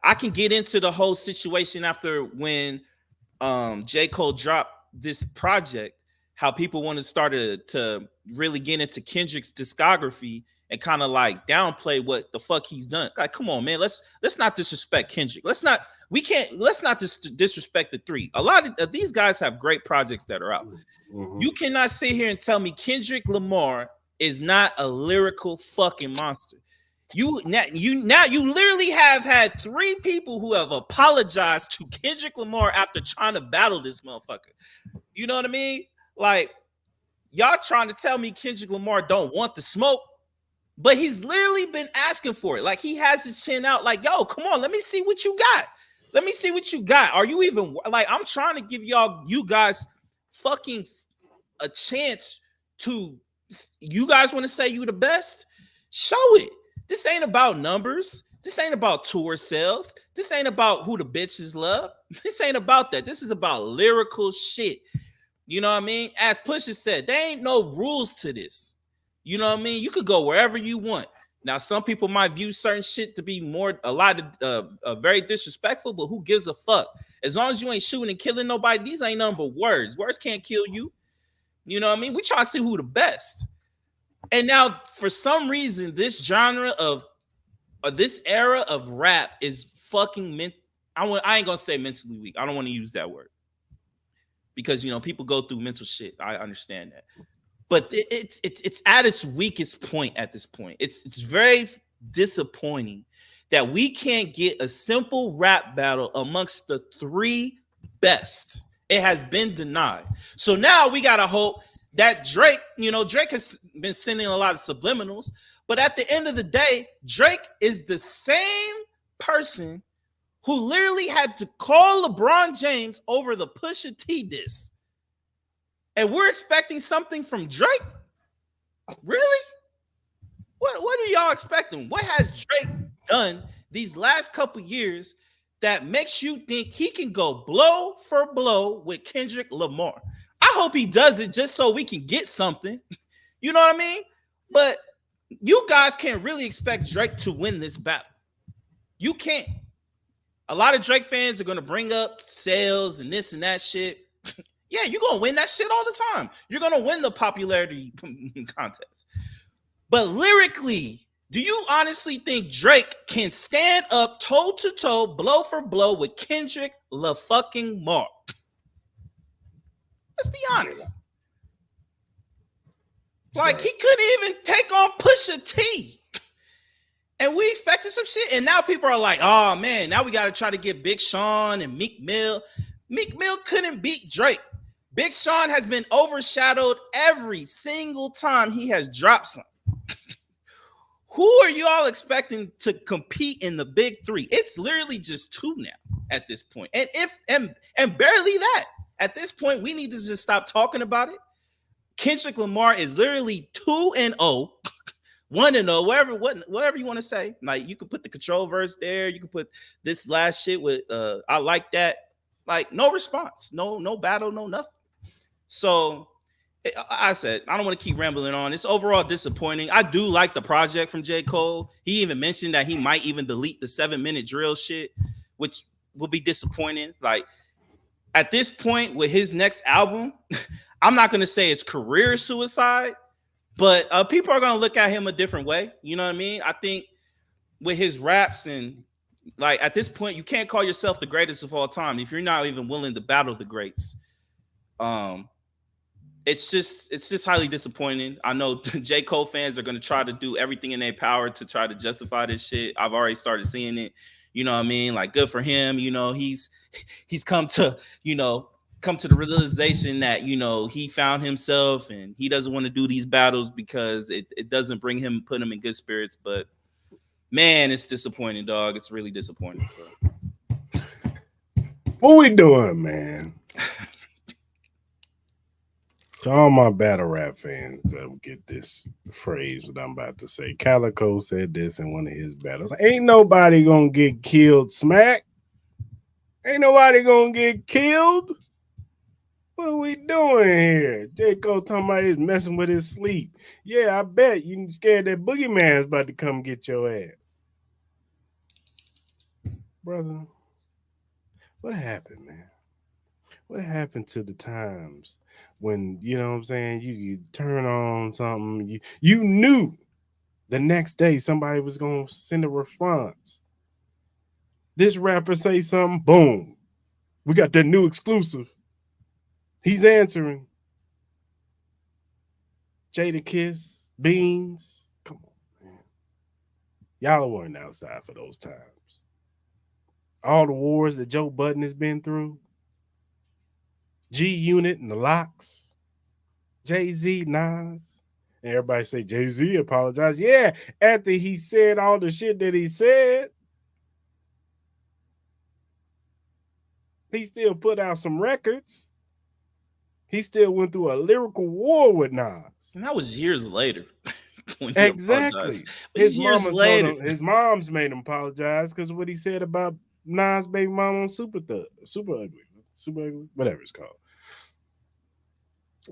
I can get into the whole situation after when J. Cole dropped this project, how people want to start to really get into Kendrick's discography and kind of like downplay what the fuck he's done. Like, come on, man, let's not disrespect Kendrick. Let's not disrespect the three. A lot of these guys have great projects that are out. Mm-hmm. You cannot sit here and tell me Kendrick Lamar is not a lyrical fucking monster. You literally have had three people who have apologized to Kendrick Lamar after trying to battle this motherfucker. You know what I mean? Like, y'all trying to tell me Kendrick Lamar don't want the smoke, but he's literally been asking for it. Like, he has his chin out like, yo, come on, let me see what you got. Let me see what you got. Are you even, like, I'm trying to give you guys fucking a chance to, you guys want to say you the best? Show it. This ain't about numbers. This ain't about tour sales. This ain't about who the bitches love. This ain't about that. This is about lyrical shit. You know what I mean? As Pusha said, there ain't no rules to this. You know what I mean? You could go wherever you want. Now, some people might view certain shit to be very disrespectful, but who gives a fuck? As long as you ain't shooting and killing nobody, these ain't nothing but words. Words can't kill you. You know what I mean? We try to see who the best. And now, for some reason, this genre of this era of rap is fucking I ain't gonna say mentally weak. I don't want to use that word because, you know, people go through mental shit. I understand that, but it's at its weakest point at this point. It's very disappointing that we can't get a simple rap battle amongst the three best. It has been denied. So now we gotta hope that Drake, you know, Drake has been sending a lot of subliminals, but at the end of the day, Drake is the same person who literally had to call LeBron James over the Pusha T diss. And we're expecting something from Drake? Really? What are y'all expecting? What has Drake done these last couple years that makes you think he can go blow for blow with Kendrick Lamar? I hope he does it just so we can get something. You know what I mean? But you guys can't really expect Drake to win this battle. You can't. A lot of Drake fans are going to bring up sales and this and that shit. Yeah, you're going to win that shit all the time. You're going to win the popularity contest. But lyrically, do you honestly think Drake can stand up toe-to-toe, blow for blow with Kendrick Lamar? Let's be honest. Like, he couldn't even take on Pusha T. And we expected some shit. And now people are like, oh, man, now we got to try to get Big Sean and Meek Mill. Meek Mill couldn't beat Drake. Big Sean has been overshadowed every single time he has dropped something. Who are you all expecting to compete in the big three? It's literally just two now at this point. And barely that. At this point, we need to just stop talking about it. Kendrick Lamar is literally 2-0, 1-0, whatever you want to say. Like, you could put the control verse there. You could put this last shit with I like that. Like, no response, no battle, no nothing. So I said, I don't want to keep rambling on. It's overall disappointing. I do like the project from J. Cole. He even mentioned that he might even delete the 7-minute drill shit, which will be disappointing. Like, at this point with his next album, I'm not going to say it's career suicide, but people are going to look at him a different way. You know what I mean? I think with his raps and, like, at this point, you can't call yourself the greatest of all time if you're not even willing to battle the greats. It's just highly disappointing. I know J. Cole fans are going to try to do everything in their power to try to justify this shit. I've already started seeing it. You know what I mean? Like, good for him. You know, he's come to the realization that, you know, he found himself and he doesn't want to do these battles because it doesn't put him in good spirits. But man, it's disappointing, dog. It's really disappointing. So what we doing, man? To all my battle rap fans that get this phrase, what I'm about to say. Calico said this in one of his battles. Ain't nobody gonna get killed, Smack. Ain't nobody gonna get killed. What are we doing here? J. Cole talking about he's messing with his sleep. Yeah, I bet you scared that boogeyman's about to come get your ass. Brother, what happened, man? What happened to the times when, you know what I'm saying, you turn on something, you knew the next day somebody was going to send a response. This rapper say something, boom. We got that new exclusive. He's answering. Jada Kiss, Beans. Come on, man. Y'all weren't outside for those times. All the wars that Joe Budden has been through. G Unit and the Locks. Jay-Z, Nas. And everybody say Jay-Z apologized. Yeah, after he said all the shit that he said, he still put out some records. He still went through a lyrical war with Nas. And that was years later. When Exactly. His years later. His mom's made him apologize because of what he said about Nas' baby mom on Super Ugly, whatever it's called.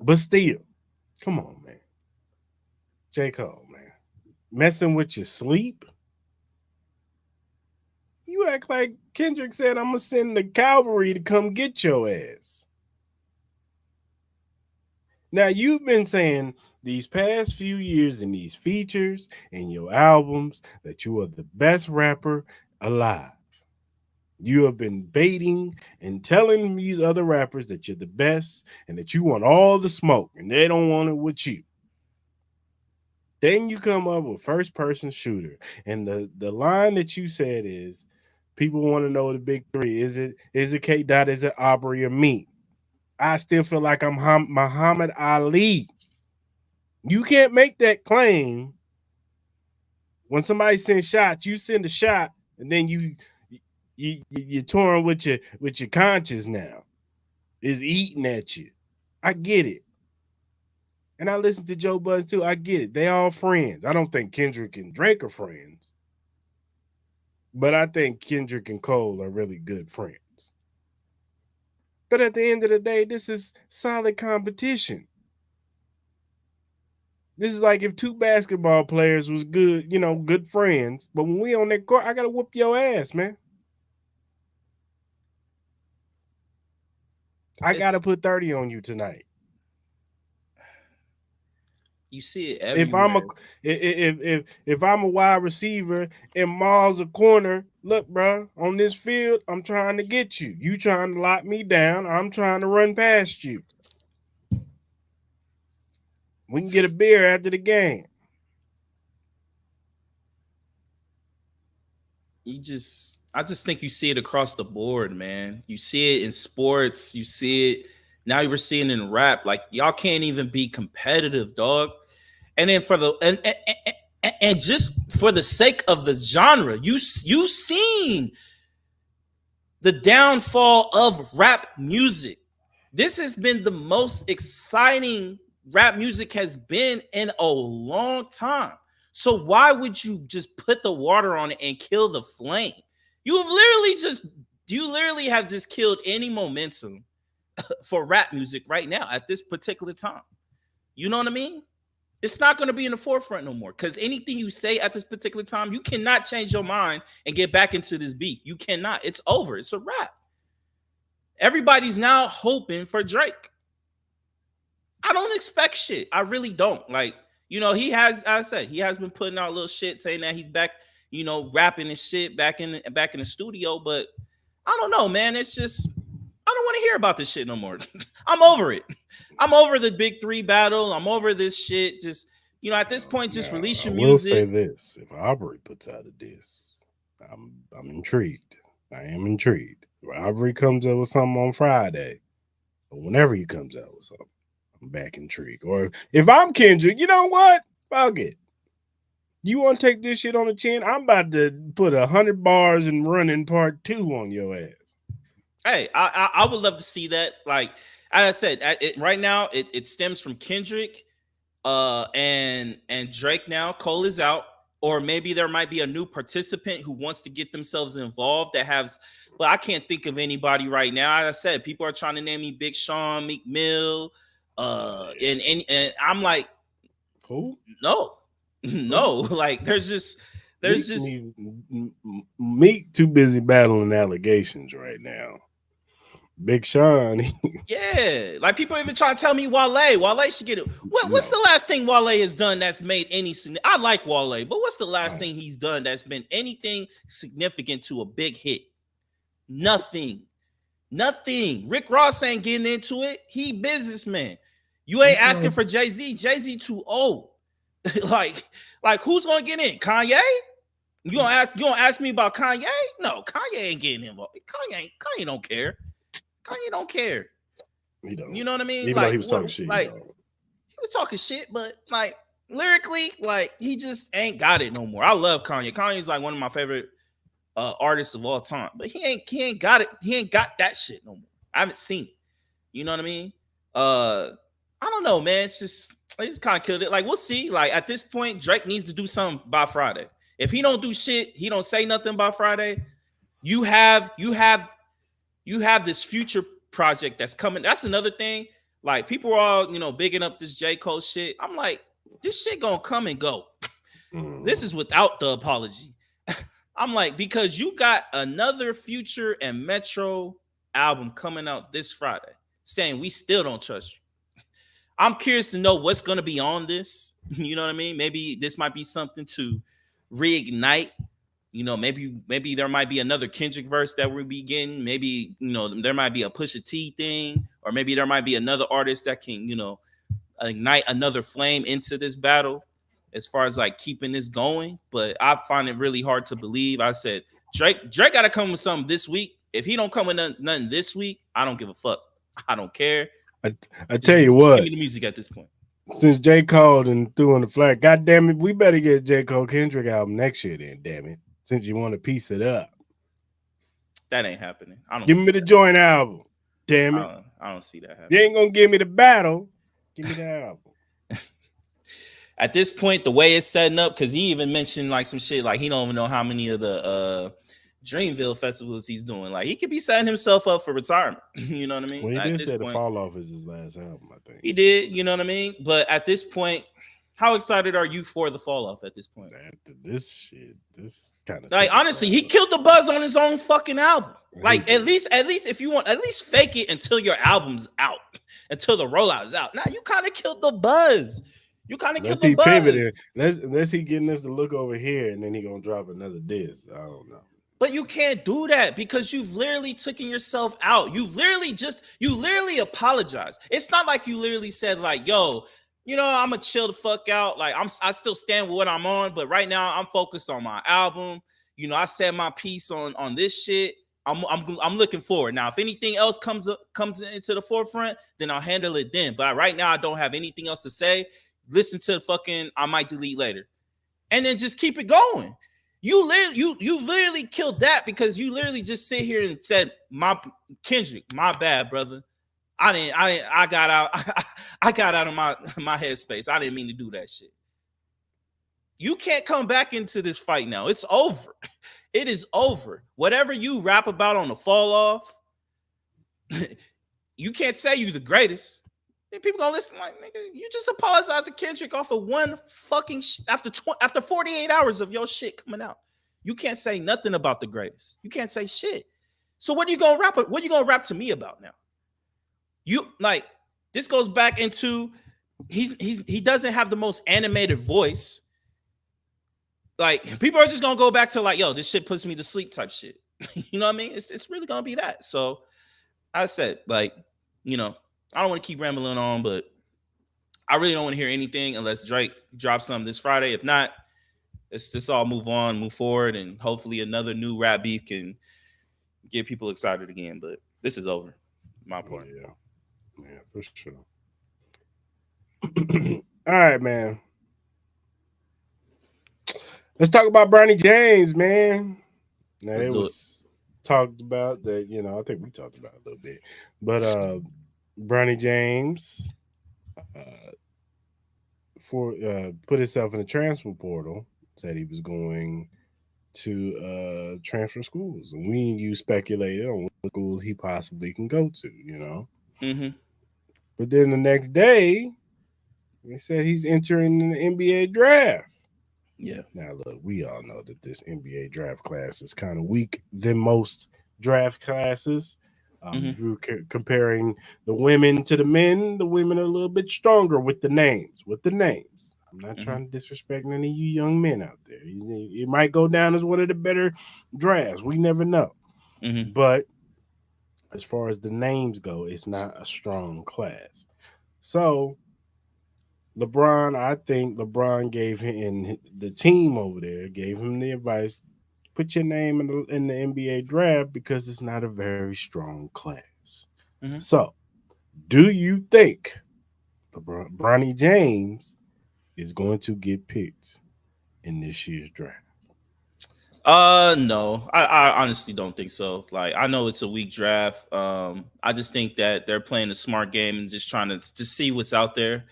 But still, come on, man. J. Cole, man. Messing with your sleep? You act like Kendrick said, I'm going to send the cavalry to come get your ass. Now, you've been saying these past few years in these features and your albums that you are the best rapper alive. You have been baiting and telling these other rappers that you're the best and that you want all the smoke and they don't want it with you. Then you come up with first person shooter. And the line that you said is, people want to know the big three. Is it K. Dot? Is it Aubrey or me? I still feel like I'm Muhammad Ali. You can't make that claim. When somebody sends shots, you send a shot, and then you're torn with your conscience now. Is eating at you. I get it. And I listen to Joe Budden too. I get it. They all friends. I don't think Kendrick and Drake are friends. But I think Kendrick and Cole are really good friends. But at the end of the day, this is solid competition. This is like if two basketball players was good, good friends. But when we on that court, I got to whoop your ass, man. I got to put 30 on you tonight. You see it everywhere. If I'm a wide receiver and Maul's a corner, look, bro, on this field, I'm trying to get you. You trying to lock me down. I'm trying to run past you. We can get a beer after the game. I just think you see it across the board, man. You see it in sports. You see it now. We're seeing it in rap. Like, y'all can't even be competitive, dog. And then and just for the sake of the genre, you seen the downfall of rap music. This has been the most exciting rap music has been in a long time. So why would you just put the water on it and kill the flame? You literally have just killed any momentum for rap music right now at this particular time. You know what I mean? It's not going to be in the forefront no more, because anything you say at this particular time, you cannot change your mind and get back into this beat. You cannot. It's over. It's a wrap. Everybody's now hoping for Drake. I don't expect shit. I really don't. Like, he has been putting out little shit saying that he's back, rapping and shit back in the studio. But I don't know, man. It's just, I don't want to hear about this shit no more. I'm over it. I'm over the big three battle. I'm over this shit. Just, at this point, just release your music. I will say this. If Aubrey puts out a diss, I'm intrigued. I am intrigued. If Aubrey comes up with something on Friday, or whenever he comes out with something, I'm back intrigued. Or if I'm Kendrick, you know what? Fuck it. You want to take this shit on the chin? I'm about to put 100 bars and running part 2 on your ass. Hey, I would love to see that. Like I said, right now it stems from Kendrick and Drake now. Cole is out. or maybe there might be a new participant who wants to get themselves involved that has. But I can't think of anybody right now. As I said, people are trying to name me Big Sean, Meek Mill, and I'm like, who? no, like there's Meek too busy battling allegations right now. Big Sean, yeah, like people even trying to tell me Wale should get it. What's the last thing Wale has done that's made any? I like Wale, but what's the last thing he's done that's been anything significant to a big hit? Nothing. Rick Ross ain't getting into it. He businessman. You ain't asking for Jay-Z. Jay-Z too old. like who's gonna get in? Kanye? You gonna ask me about Kanye? No, Kanye ain't getting involved. Kanye don't care. Kanye don't care. He don't. You know what I mean? Even though he was talking shit. Like, he was talking shit, but like lyrically, like he just ain't got it no more. I love Kanye. Kanye's like one of my favorite artists of all time, but he ain't got it. He ain't got that shit no more. I haven't seen it. You know what I mean? I don't know, man. It's just kind of killed it. Like we'll see. Like at this point, Drake needs to do something by Friday. If he don't do shit, he don't say nothing by Friday. You have this future project that's coming. That's another thing. Like people are all, bigging up this J. Cole shit. I'm like, this shit gonna come and go. This is without the apology. I'm like, because you got another Future and Metro album coming out this Friday saying we still don't trust you. I'm curious to know what's gonna be on this. You know what I mean? Maybe this might be something to reignite. Maybe there might be another Kendrick verse that we'll be getting. Maybe, there might be a Pusha T thing, or maybe there might be another artist that can, ignite another flame into this battle as far as like keeping this going. But I find it really hard to believe. I said, Drake got to come with something this week. If he don't come with nothing this week, I don't give a fuck. I don't care. I tell you what. Give me the music at this point. Since J. Cole and threw on the flag, God damn it, we better get J. Cole Kendrick album next year then, damn it. Since you want to piece it up. That ain't happening. I don't give me the joint album. Damn it. I don't see that happening. You ain't gonna give me the battle. Give me the album. At this point, the way it's setting up, because he even mentioned like some shit, like he don't even know how many of the Dreamville festivals he's doing. Like he could be setting himself up for retirement. You know what I mean? Well, he did say the Fall Off is his last album, I think. He did, you know what I mean? But at this point, how excited are you for the Fall Off at this point? After this shit, this kind of like honestly, he killed the buzz on his own fucking album. Like at least if you want, at least fake it until your album's out, until the rollout is out. Now you kind of killed the buzz. You kind of killed the buzz. Pivoted. Unless he getting us to look over here and then he gonna drop another diss. I don't know. But you can't do that because you've literally taken yourself out. You literally apologized. It's not like you literally said like, yo, I'm gonna chill the fuck out. Like I still stand with what I'm on, but right now I'm focused on my album. I said my piece on this shit. I'm looking forward. Now, if anything else comes into the forefront, then I'll handle it then. But right now I don't have anything else to say. Listen to fucking I might delete later. And then just keep it going. You literally killed that because you literally just sit here and said, Kendrick, my bad, brother. I got out of my headspace. I didn't mean to do that shit. You can't come back into this fight now. It's over. It is over. Whatever you rap about on the Fall Off, you can't say you the greatest. And people gonna listen like, nigga, you just apologized to Kendrick off of one fucking after 48 hours of your shit coming out. You can't say nothing about the greatest. You can't say shit. So what are you gonna rap? What are you gonna rap to me about now? You like this goes back into he doesn't have the most animated voice. Like people are just gonna go back to like, yo, this shit puts me to sleep type shit. You know what I mean? It's really gonna be that. So I said, like, I don't want to keep rambling on, but I really don't want to hear anything unless Drake drops something this Friday. If not, let's all move forward, and hopefully another new rap beef can get people excited again. But this is over, my part. Yeah, for sure. All right, man. Let's talk about Bronny James, man. Now it was talked about that, I think we talked about it a little bit, but Bronny James put himself in the transfer portal said he was going to transfer schools, and we you speculated on what school he possibly can go to, you know. Mm-hmm. But then the next day, they said he's entering the NBA draft. Yeah. Now, look, we all know that this NBA draft class is kind of weak than most draft classes. Mm-hmm. If you're comparing the women to the women are a little bit stronger with the names. I'm not Mm-hmm. trying to disrespect any of you young men out there. It might go down as one of the better drafts. We never know. Mm-hmm. But as far as the names go, it's not a strong class. So I think LeBron gave him and the team over there gave him the advice: put your name in the NBA draft because it's not a very strong class. Mm-hmm. So, do you think Bronny James is going to get picked in this year's draft? No, I honestly don't think so. Like, I know it's a weak draft. I just think that they're playing a smart game and just trying to just see what's out there.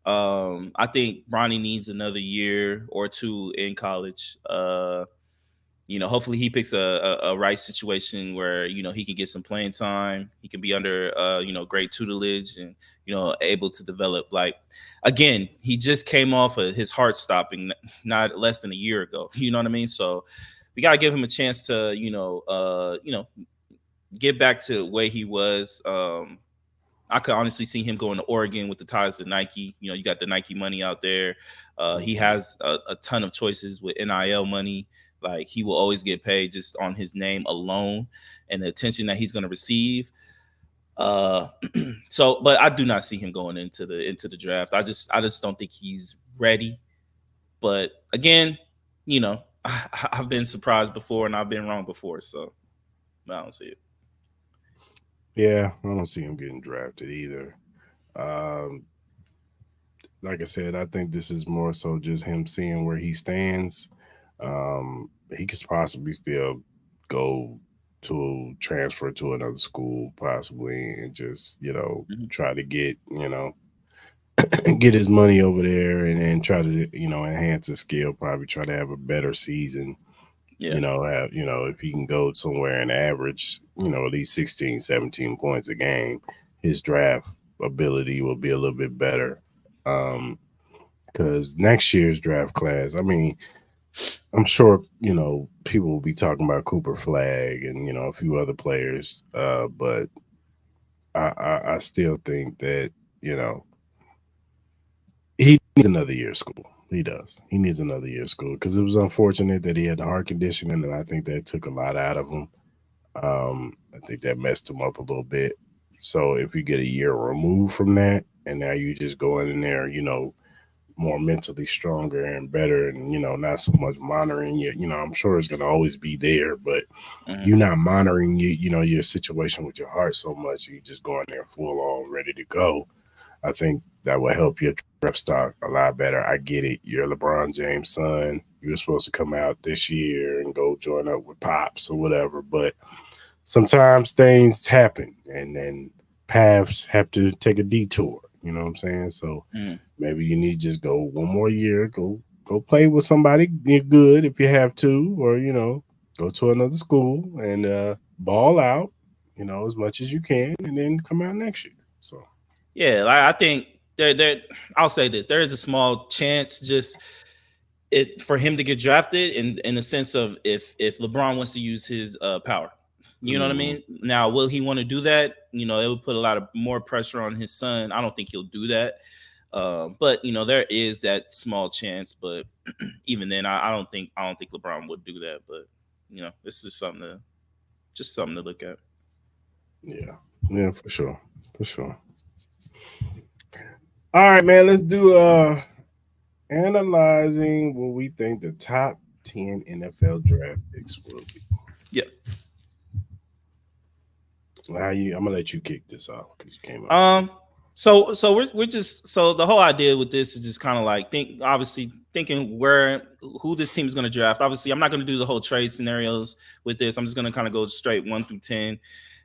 I think Bronny needs another year or two in college. Hopefully he picks a right situation where, he can get some playing time. He can be under, great tutelage and, able to develop. Like, again, he just came off of his heart stopping not less than a year ago. You know what I mean? So we got to give him a chance to, get back to where he was. I could honestly see him going to Oregon with the ties to Nike. You got the Nike money out there. He has a ton of choices with NIL money. Like, he will always get paid just on his name alone and the attention that he's going to receive. But I do not see him going into the draft. I just don't think he's ready. But again, I've been surprised before and I've been wrong before, so I don't see it. Yeah, I don't see him getting drafted either. Um, like I said, I think this is more so just him seeing where he stands. He could possibly still go to transfer to another school, possibly, and just Mm-hmm. try to get get his money over there, and try to enhance his skill. Probably try to have a better season. Yeah. If he can go somewhere and average, at least 16, 17 points a game, his draft ability will be a little bit better. Because next year's draft class, I mean, I'm sure people will be talking about Cooper Flag and a few other players, but I still think that you know he needs another year of school. He does. He needs another year of school because it was unfortunate that he had the heart condition, and I think that took a lot out of him. I think that messed him up a little bit. So if you get a year removed from that, and now you just go in there, more mentally stronger and better, and not so much monitoring you. I'm sure it's gonna always be there, but Mm-hmm. you're not monitoring your situation with your heart so much. You just go in there full on, ready to go. I think that will help your draft stock a lot better. I get it. You're LeBron James' son. You were supposed to come out this year and go join up with Pops or whatever, but sometimes things happen, and then paths have to take a detour. You know what I'm saying? So Mm-hmm. maybe you need to just go one more year, go play with somebody good if you have to, or go to another school and ball out, as much as you can, and then come out next year. So Yeah, like, I think there. I'll say this: there is a small chance, just for him to get drafted, in the sense of if LeBron wants to use his power. You know what I mm, mean? Now, will he want to do that? It would put a lot of more pressure on his son. I don't think he'll do that. But there is that small chance. But even then, I don't think LeBron would do that. But this is something to look at. yeah, yeah, for sure, for sure. All right, man. Let's do analyzing what we think the top 10 NFL draft picks will be. Yeah. I'm gonna let you kick this off because you came up. So we're just, so the whole idea with this is just kind of like thinking who this team is going to draft. Obviously, I'm not going to do the whole trade scenarios with this. I'm just going to kind of go straight 1 through 10.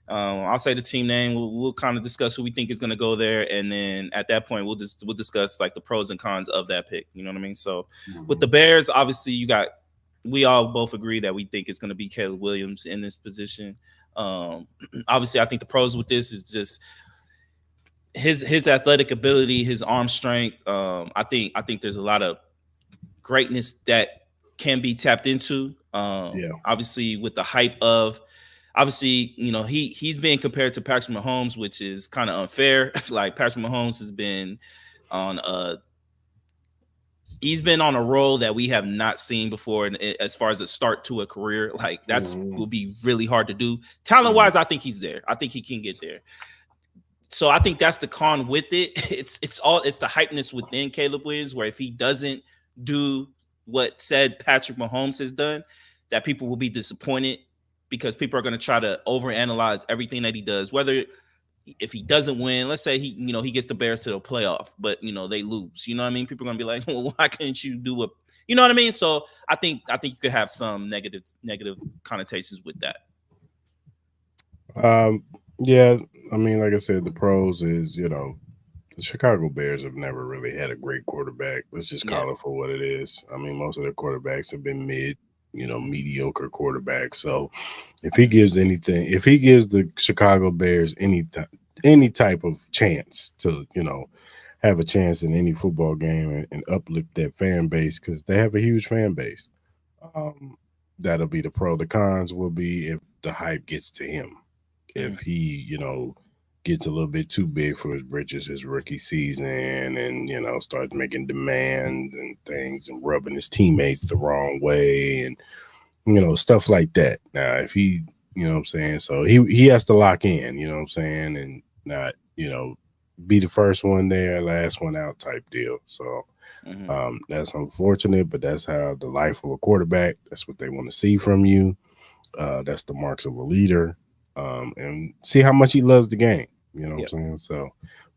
I'll say the team name. We'll kind of discuss who we think is going to go there, and then at that point, we'll discuss like the pros and cons of that pick. You know what I mean? So with the Bears, obviously, we all both agree that we think it's going to be Caleb Williams in this position. Obviously, I think the pros with this is just his athletic ability, his arm strength. I think there's a lot of greatness that can be tapped into. Obviously, with the hype of, obviously, he's being compared to Patrick Mahomes, which is kind of unfair. Like Patrick Mahomes has been on he's been on a roll that we have not seen before, and as far as a start to a career, like will be really hard to do. Talent wise, I think he's there. I think he can get there. So I think that's the con with it. It's the hypeness within Caleb Williams, where if he doesn't do what said Patrick Mahomes has done, that people will be disappointed because people are going to try to overanalyze everything that he does. Whether if he doesn't win, let's say he gets the Bears to the playoff, but they lose. You know what I mean? People are going to be like, well, why couldn't you do it? You know what I mean? So I think you could have some negative connotations with that. Yeah, I mean, like I said, the pros is, the Chicago Bears have never really had a great quarterback. Let's just call it for what it is. I mean, most of their quarterbacks have been mediocre quarterbacks. So if he gives the Chicago Bears any type of chance to, have a chance in any football game and uplift that fan base, because they have a huge fan base, that'll be the pro. The cons will be if the hype gets to him. If he, gets a little bit too big for his britches his rookie season and, starts making demands and things and rubbing his teammates the wrong way and, stuff like that. Now, if he, what I'm saying? So he has to lock in, what I'm saying? And not, be the first one there, last one out type deal. So that's unfortunate, but that's how the life of a quarterback, that's what they want to see from you. That's the marks of a leader. And see how much he loves the game. You know what I'm saying? So,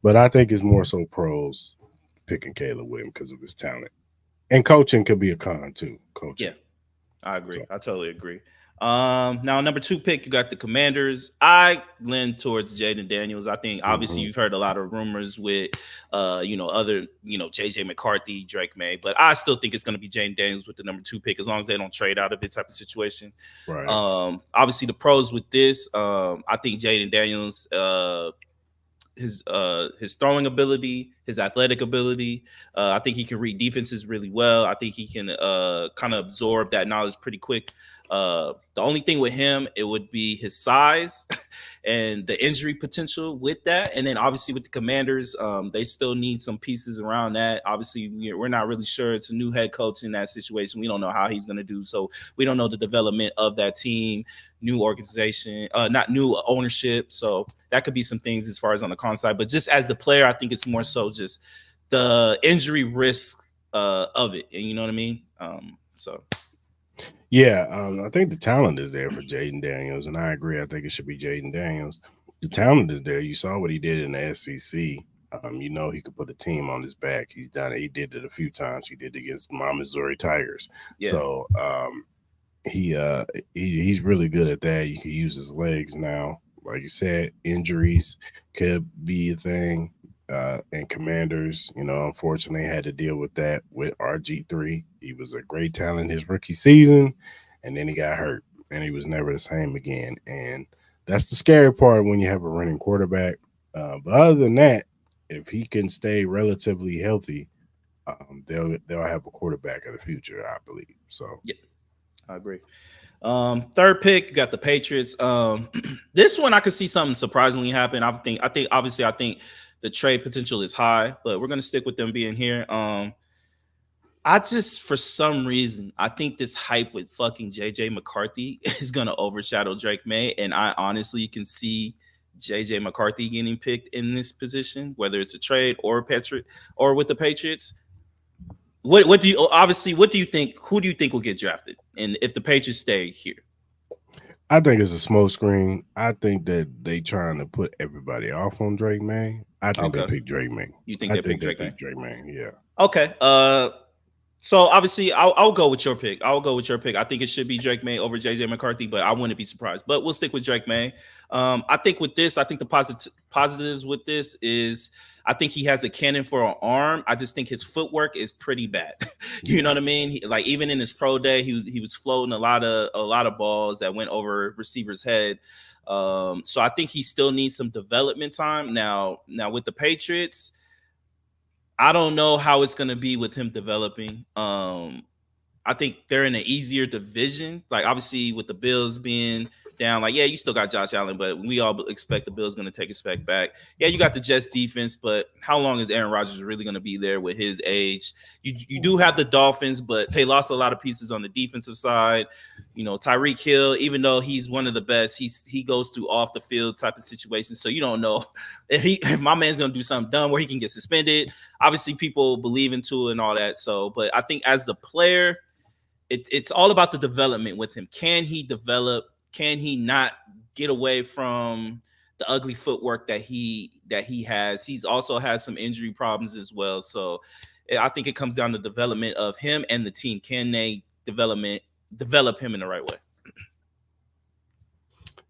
but I think it's more so pros picking Caleb Williams because of his talent. And coaching could be a con too. Coaching. Yeah, I agree. So. I totally agree. Now, number 2 pick, you got the Commanders. I lean towards Jaden Daniels. I think obviously you've heard a lot of rumors with, other, JJ McCarthy, Drake May, but I still think it's going to be Jaden Daniels with the number 2 pick as long as they don't trade out of it type of situation. Right. Obviously the pros with this, I think Jaden Daniels, his throwing ability, his athletic ability. I think he can read defenses really well. I think he can kind of absorb that knowledge pretty quick. The only thing with him, it would be his size and the injury potential with that. And then obviously with the Commanders, they still need some pieces around that. Obviously, we're not really sure. It's a new head coach in that situation. We don't know how he's going to do. So we don't know the development of that team, new organization, not new ownership. So that could be some things as far as on the con side. But just as the player, I think it's more so just the injury risk of it. And you know what I mean? Yeah, I think the talent is there for Jaden Daniels, and I agree. I think it should be Jaden Daniels. The talent is there. You saw what he did in the SEC. He could put a team on his back. He's done it. He did it a few times. He did it against my Missouri Tigers. Yeah. So he's really good at that. You can use his legs now. Like you said, injuries could be a thing. And Commanders, unfortunately had to deal with that with RG3. He was a great talent his rookie season, and then he got hurt, and he was never the same again. And that's the scary part when you have a running quarterback. But other than that, if he can stay relatively healthy, they'll have a quarterback of the future, I believe. So yeah, I agree. 3rd pick, you got the Patriots. This one I could see something surprisingly happen. I think the trade potential is high, but we're going to stick with them being here. For some reason, I think this hype with fucking JJ McCarthy is going to overshadow Drake May. And I honestly can see JJ McCarthy getting picked in this position, whether it's a trade or with the Patriots. What do you think? Who do you think will get drafted? And if the Patriots stay here? I think it's a smoke screen. I think that they trying to put everybody off on Drake May. I think they pick Drake May. You think they pick Drake May? Drake May, yeah. Okay. So obviously, I'll go with your pick. I'll go with your pick. I think it should be Drake May over JJ McCarthy, but I wouldn't be surprised. But we'll stick with Drake May. I think with this, I think the positives with this is I think he has a cannon for an arm. I just think his footwork is pretty bad. You know what I mean? Like even in his pro day, he was floating a lot of balls that went over receivers' head. So I think he still needs some development time. Now with the Patriots, I don't know how it's going to be with him developing. I think they're in an easier division. Like obviously with the Bills being down, like yeah, you still got Josh Allen, but we all expect the Bills going to take a step back. Yeah, you got the Jets defense, but how long is Aaron Rodgers really going to be there with his age? You do have the Dolphins, but they lost a lot of pieces on the defensive side. You know, Tyreek Hill, even though he's one of the best, he goes through off the field type of situations. So you don't know if my man's going to do something dumb where he can get suspended. Obviously, people believe into it and all that. So, but I think as the player, it's all about the development with him. Can he develop? Can he not get away from the ugly footwork that he has? He's also has some injury problems as well. So I think it comes down to development of him and the team. Can they develop him in the right way?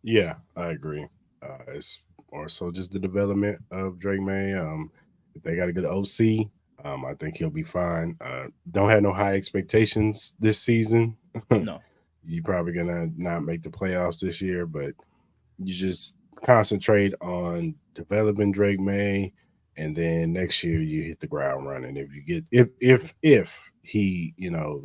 Yeah, I agree. It's also just the development of Drake May. If they got a good OC, I think he'll be fine. Don't have no high expectations this season. No. You're probably gonna not make the playoffs this year, but you just concentrate on developing Drake May, and then next year you hit the ground running. If you get if he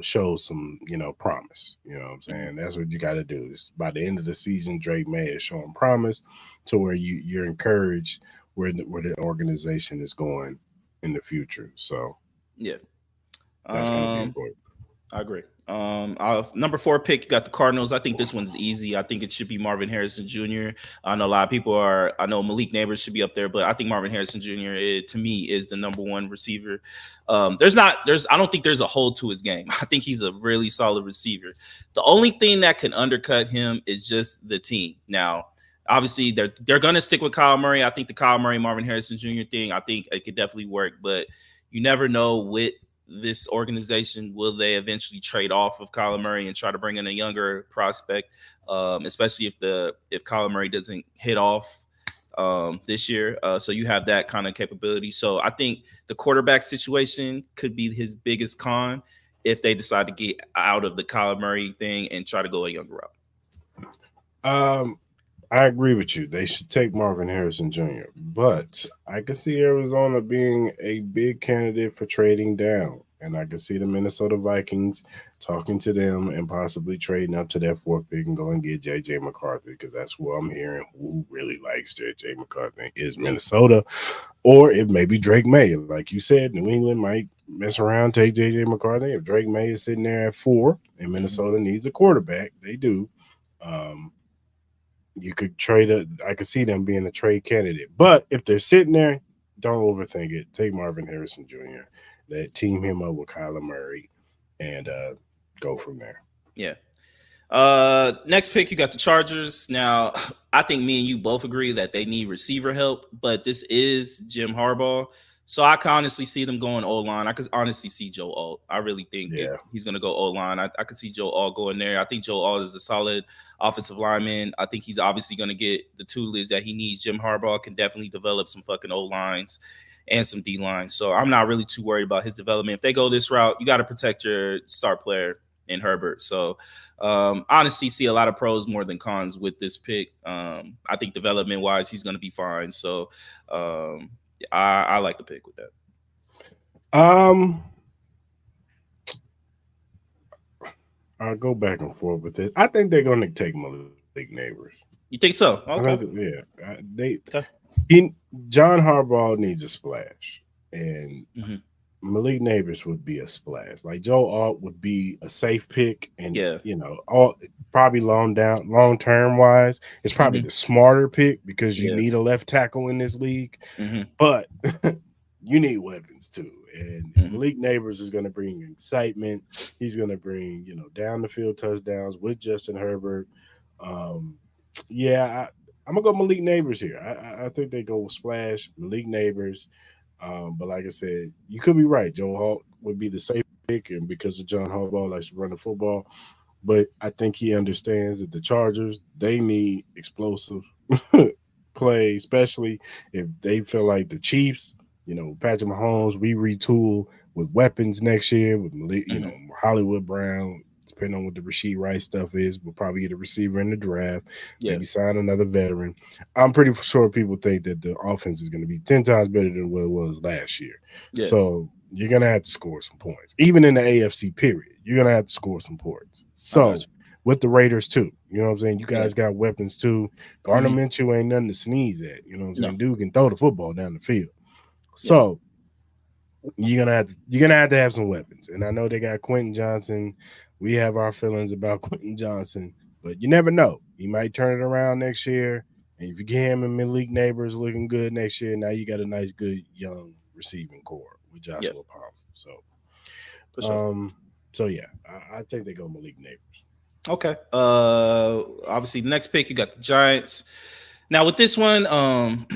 shows some promise, you know what I'm saying. That's what you got to do. Is by the end of the season, Drake May is showing promise to where you're encouraged where the organization is going in the future. So yeah, that's going to be important. I agree. Number 4 pick, you got the Cardinals. I think this one's easy. I think it should be Marvin Harrison Jr. I know a lot of people I know Malik Neighbors should be up there, but I think Marvin Harrison Jr. To me is the number 1 receiver. I don't think there's a hole to his game. I think he's a really solid receiver. The only thing that can undercut him is just the team. Now, obviously they're going to stick with Kyle Murray. I think the Kyle Murray, Marvin Harrison Jr. thing, I think it could definitely work, but you never know with this organization, will they eventually trade off of Kyler Murray and try to bring in a younger prospect, especially if Kyler Murray doesn't hit off this year. So you have that kind of capability. So I think the quarterback situation could be his biggest con if they decide to get out of the Kyler Murray thing and try to go a younger route. I agree with you. They should take Marvin Harrison Jr., but I can see Arizona being a big candidate for trading down. And I can see the Minnesota Vikings talking to them and possibly trading up to that 4th pick and go and get J.J. McCarthy, because that's what I'm hearing. Who really likes J.J. McCarthy is Minnesota, or it may be Drake May. Like you said, New England might mess around, take J.J. McCarthy. If Drake May is sitting there at 4 and Minnesota needs a quarterback, they do. You could I could see them being a trade candidate. But if they're sitting there, don't overthink it. Take Marvin Harrison Jr., team him up with Kyler Murray, and go from there. Yeah. Next pick, you got the Chargers. Now, I think me and you both agree that they need receiver help, but this is Jim Harbaugh. So I can honestly see them going O-line. I could honestly see Joe Alt. I really think he's going to go O-line. I could see Joe Alt going there. I think Joe Alt is a solid offensive lineman. I think he's obviously going to get the tutelage that he needs. Jim Harbaugh can definitely develop some fucking O-lines and some D-lines. So I'm not really too worried about his development. If they go this route, you got to protect your star player in Herbert. So honestly see a lot of pros more than cons with this pick. I think development-wise, he's going to be fine. So I like the pick with that. I'll go back and forth with it. I think they're going to take Malik Neighbors. You think so? Okay. John Harbaugh needs a splash, and Malik Neighbors would be a splash. Like Joe Alt would be a safe pick, and probably long term wise, it's probably the smarter pick because you need a left tackle in this league, but you need weapons too. And Malik Neighbors is going to bring excitement. He's going to bring down the field touchdowns with Justin Herbert. I'm gonna go Malik Neighbors here. I think they go with splash Malik Neighbors. But like I said, you could be right. Joe Alt would be the safe pick, and because of John Harbaugh likes to run the football. But I think he understands that the Chargers, they need explosive play, especially if they feel like the Chiefs, Patrick Mahomes, we retool with weapons next year with Hollywood Brown. Depending on what the Rasheed Rice stuff is, we'll probably get a receiver in the draft, Yeah. maybe sign another veteran. I'm pretty sure people think that the offense is going to be 10 times better than what it was last year. Yeah. So you're going to have to score some points. Even in the AFC period, you're going to have to score some points. So with the Raiders too, you know what I'm saying? You guys got weapons too. Gardner Minshew ain't nothing to sneeze at. You know what I'm saying? Dude can throw the football down the field. So you're gonna have to have some weapons. And I know they got Quentin Johnson. We have our feelings about Quentin Johnson, but you never know. He might turn it around next year. And if you get him and Malik Neighbors looking good next year, now you got a nice, good young receiving core with Joshua Palmer. So yeah, I think they go Malik Neighbors. Okay. Obviously, the next pick you got the Giants. Now with this one,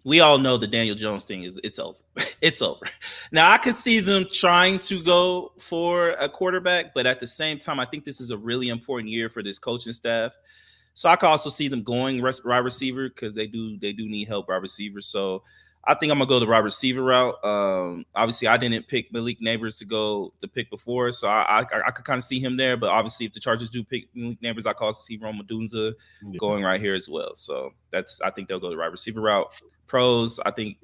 we all know the Daniel Jones thing it's over. It's over. Now I could see them trying to go for a quarterback, but at the same time, I think this is a really important year for this coaching staff. So I could also see them going wide receiver because they do need help wide receiver. So I think I'm gonna go the wide receiver route. Obviously, I didn't pick Malik Neighbors to pick before, so I could kind of see him there. But obviously, if the Chargers do pick Malik Neighbors, I could also see Rome Odunze going right here as well. So I think they'll go the wide receiver route. Pros, I think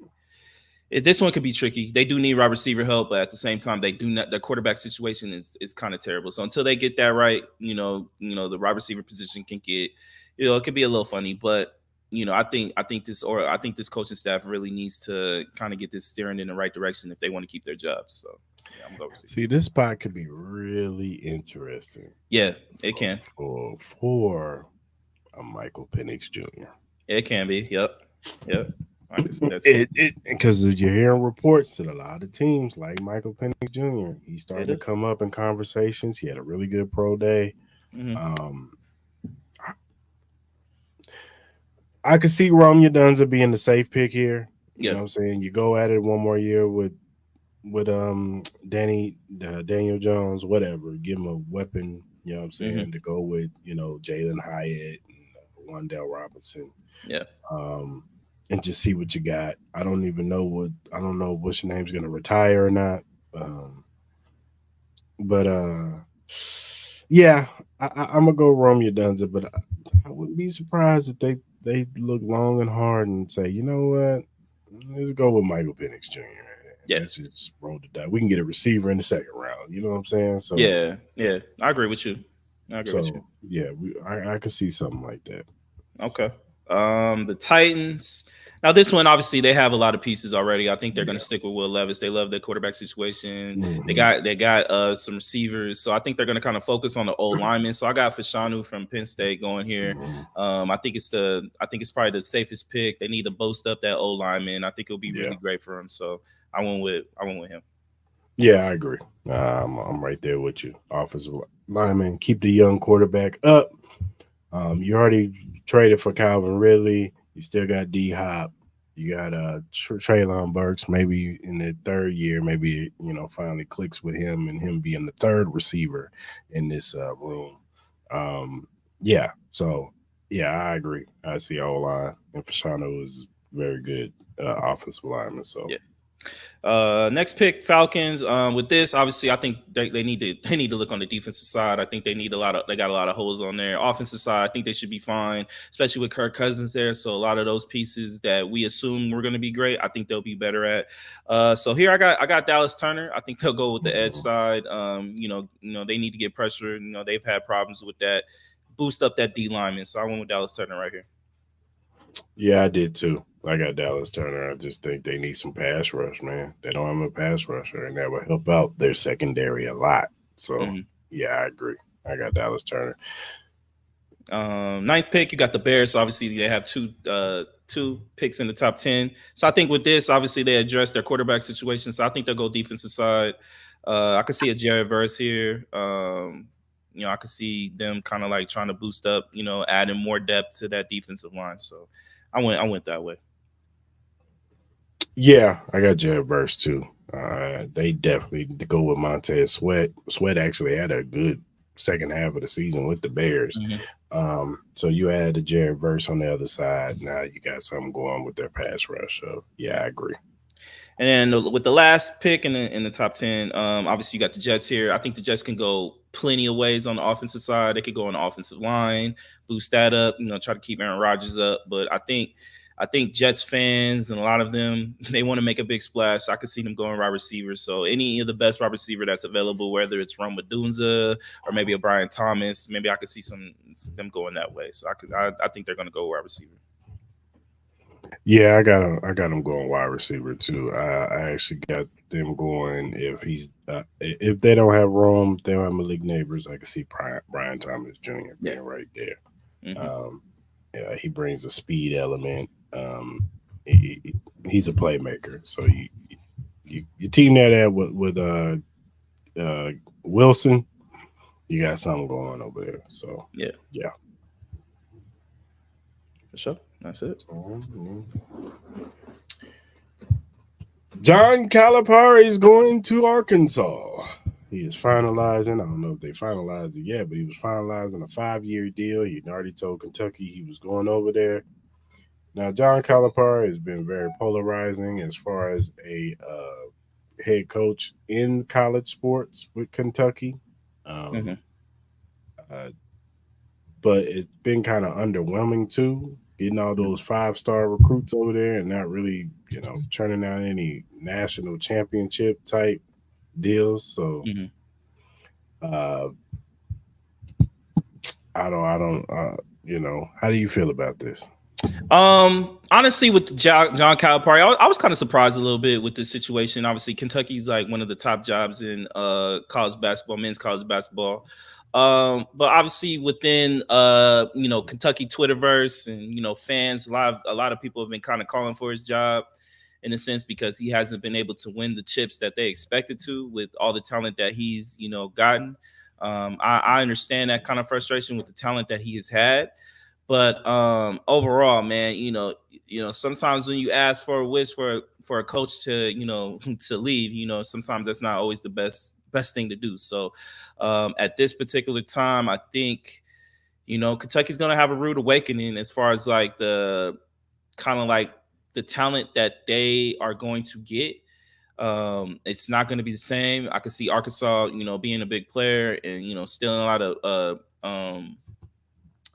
this one could be tricky. They do need wide receiver help, but at the same time, they do not. The quarterback situation is kind of terrible. So until they get that right, the wide receiver position can get, it could be a little funny, but. I think this coaching staff really needs to kind of get this steering in the right direction if they want to keep their jobs. So, yeah, I'm going to see this spot could be really interesting. Yeah, it can for a Michael Penix Jr. It can be. Yep. I can see that because you're hearing reports that a lot of teams like Michael Penix Jr. He's starting to come up in conversations. He had a really good pro day. Mm-hmm. I could see Rome Odunze being the safe pick here. You know what I'm saying? You go at it one more year with Daniel Jones, whatever. Give him a weapon, you know what I'm saying, to go with, Jalen Hyatt and Wan'Dale Robinson. Yeah. And just see what you got. I don't know which name's gonna retire or not. Yeah, I'm gonna go Rome Odunze, but I wouldn't be surprised if they look long and hard and say, you know what, let's go with Michael Penix Jr. Yeah, let's just roll the dice. We can get a receiver in the second round. You know what I'm saying? So yeah, I agree with you. Yeah, I could see something like that. Okay. The Titans. Now, this one, obviously, they have a lot of pieces already. I think they're going to stick with Will Levis. They love their quarterback situation. Mm-hmm. They got some receivers. So I think they're going to kind of focus on the old linemen. So I got Fashanu from Penn State going here. Mm-hmm. I think it's probably the safest pick. They need to boost up that old lineman. I think it'll be really great for him. So I went with him. Yeah, I agree. I'm right there with you. Offensive lineman, keep the young quarterback up. You already traded for Calvin Ridley. You still got D Hop. You got Treylon Burks. Maybe in the third year, maybe finally clicks with him and him being the third receiver in this room. Yeah. So yeah, I agree. I see O line and Fashanu is very good offensive lineman. So yeah. Next pick, Falcons. With this, obviously, I think they need to look on the defensive side. I think they got a lot of holes on there. Offensive side, I think they should be fine, especially with Kirk Cousins there. So a lot of those pieces that we assume were going to be great, I think they'll be better at. So here I got Dallas Turner. I think they'll go with the edge side. They need to get pressure. They've had problems with that. Boost up that D lineman. So I went with Dallas Turner right here. Yeah, I did too. I got Dallas Turner. I just think they need some pass rush, man. They don't have a pass rusher, and that will help out their secondary a lot. So, yeah, I agree. I got Dallas Turner. Ninth pick, you got the Bears. So obviously, they have two picks in the top 10. So I think with this, obviously, they address their quarterback situation. So I think they'll go defensive side. I could see a Jared Verse here. I could see them kind of like trying to boost up, adding more depth to that defensive line. So I went that way. Yeah, I got Jared Verse too. They definitely go with Montez Sweat. Sweat actually had a good second half of the season with the Bears. Mhm. So you add the Jared Verse on the other side. Now you got something going with their pass rush. So yeah, I agree. And then with the last pick in the top 10, obviously you got the Jets here. I think the Jets can go plenty of ways on the offensive side. They could go on the offensive line, boost that up, try to keep Aaron Rodgers up. But I think Jets fans and a lot of them, they want to make a big splash. I could see them going wide receiver. So any of the best wide receiver that's available, whether it's Rome Dunza or maybe a Brian Thomas, maybe I could see them going that way. So I think they're going to go wide receiver. Yeah, I got them going wide receiver too. I actually got them going if they don't have Rome, they don't have Malik Neighbors. I can see Brian Thomas Jr. being right there. Mm-hmm. Yeah, he brings a speed element. He's a playmaker. So you team that up with Wilson, you got something going over there. So Yeah, yeah. for sure. That's it. John Calipari is going to Arkansas. He is finalizing. I don't know if they finalized it yet, but he was finalizing a 5-year deal. He'd already told Kentucky he was going over there. Now, John Calipari has been very polarizing as far as a head coach in college sports with Kentucky. Mm-hmm. But it's been kind of underwhelming too, getting all those 5-star recruits over there and not really, turning out any national championship type deals. So, Mm-hmm. uh, I don't, how do you feel about this? Honestly, with John Calipari, I was kind of surprised a little bit with this situation. Obviously, Kentucky's like one of the top jobs in college basketball, men's college basketball. But obviously within Kentucky Twitterverse and fans, a lot of people have been kind of calling for his job in a sense because he hasn't been able to win the chips that they expected to with all the talent that he's gotten. I understand that kind of frustration with the talent that he has had. But overall, man, sometimes when you ask for a wish for a coach to, to leave, sometimes that's not always the best thing to do. So at this particular time, I think, Kentucky's gonna have a rude awakening as far as like the kind of like the talent that they are going to get. It's not going to be the same. I could see Arkansas, being a big player and stealing a lot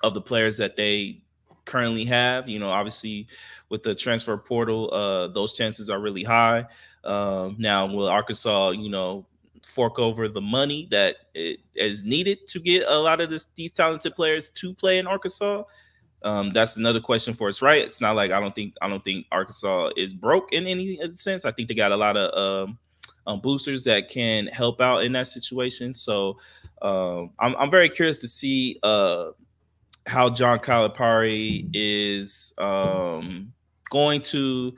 of the players that they currently have. Obviously with the transfer portal, those chances are really high. Now will Arkansas, fork over the money that it is needed to get a lot of these talented players to play in Arkansas? That's another question for us, right? It's not like I don't think Arkansas is broke in any sense. I think they got a lot of boosters that can help out in that situation. So I'm very curious to see how John Calipari is going to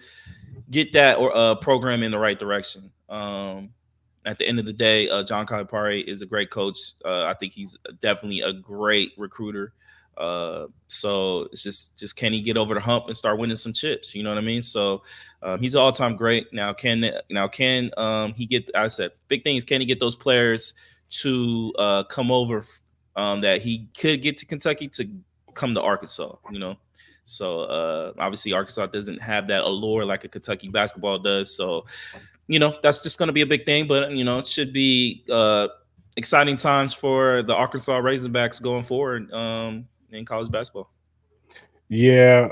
get that or program in the right direction. At the end of the day, John Calipari is a great coach. I think he's definitely a great recruiter. So it's just can he get over the hump and start winning some chips? You know what I mean? So he's an all-time great. Now can he get? I said big things. Can he get those players to come over? That he could get to Kentucky to come to Arkansas, So obviously Arkansas doesn't have that allure like a Kentucky basketball does. So, that's just going to be a big thing. But, it should be exciting times for the Arkansas Razorbacks going forward in college basketball. Yeah.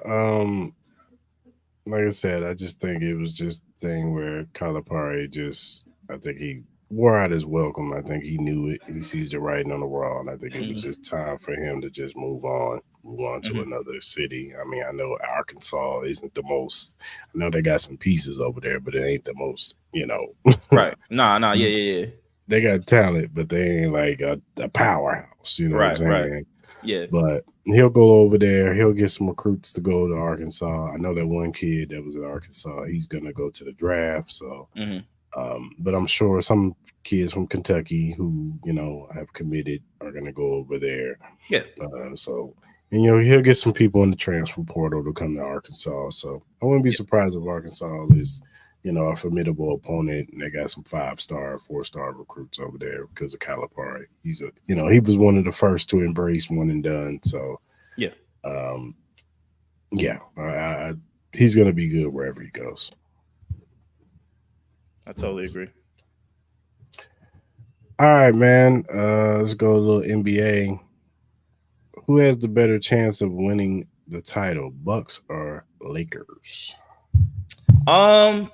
Like I said, I just think it was just a thing where Calipari I think he wore out his welcome. I think he knew it. He sees the writing on the wall, and I think it was just time for him to just move on to another city. I mean, I know Arkansas isn't the most. I know they got some pieces over there, but it ain't the most. Right? Nah. Yeah. They got talent, but they ain't like a powerhouse. You know what I'm saying? Right. Yeah. But he'll go over there. He'll get some recruits to go to Arkansas. I know that one kid that was at Arkansas. He's gonna go to the draft. So. But I'm sure some kids from Kentucky who, have committed are going to go over there. Yeah. So, and, he'll get some people in the transfer portal to come to Arkansas. So I wouldn't be surprised if Arkansas is a formidable opponent. And they got some 5-star, 4-star recruits over there because of Calipari. He was one of the first to embrace one and done. So, Yeah, um, yeah, he's going to be good wherever he goes. I totally agree. All right, man. Let's go a little NBA. Who has the better chance of winning the title, Bucks or Lakers?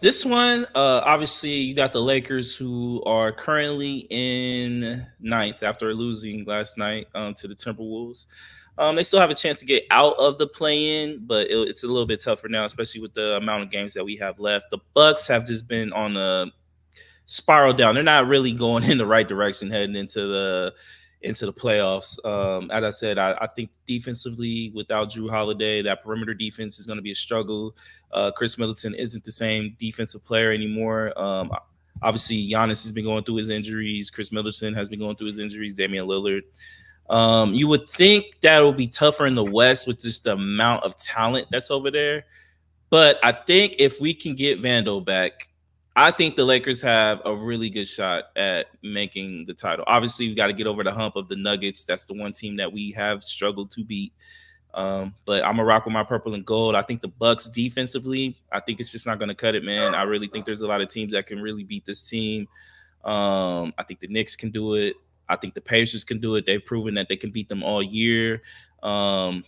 This one, obviously, you got the Lakers who are currently in ninth after losing last night to the Timberwolves. They still have a chance to get out of the play-in, but it's a little bit tougher now, especially with the amount of games that we have left. The Bucks have just been on a spiral down. They're not really going in the right direction heading into the playoffs. As I said, I think defensively without Drew Holiday, that perimeter defense is going to be a struggle. Chris Middleton isn't the same defensive player anymore. Obviously, Giannis has been going through his injuries. Chris Middleton has been going through his injuries. Damian Lillard. You would think that will be tougher in the West with just the amount of talent that's over there. But I think if we can get Vando back, I think the Lakers have a really good shot at making the title. Obviously, we got to get over the hump of the Nuggets. That's the one team that we have struggled to beat. But I'm a rock with my purple and gold. I think the Bucks defensively, I think it's just not going to cut it, man. I really think there's a lot of teams that can really beat this team. I think the Knicks can do it. I think the Pacers can do it. They've proven that they can beat them all year. The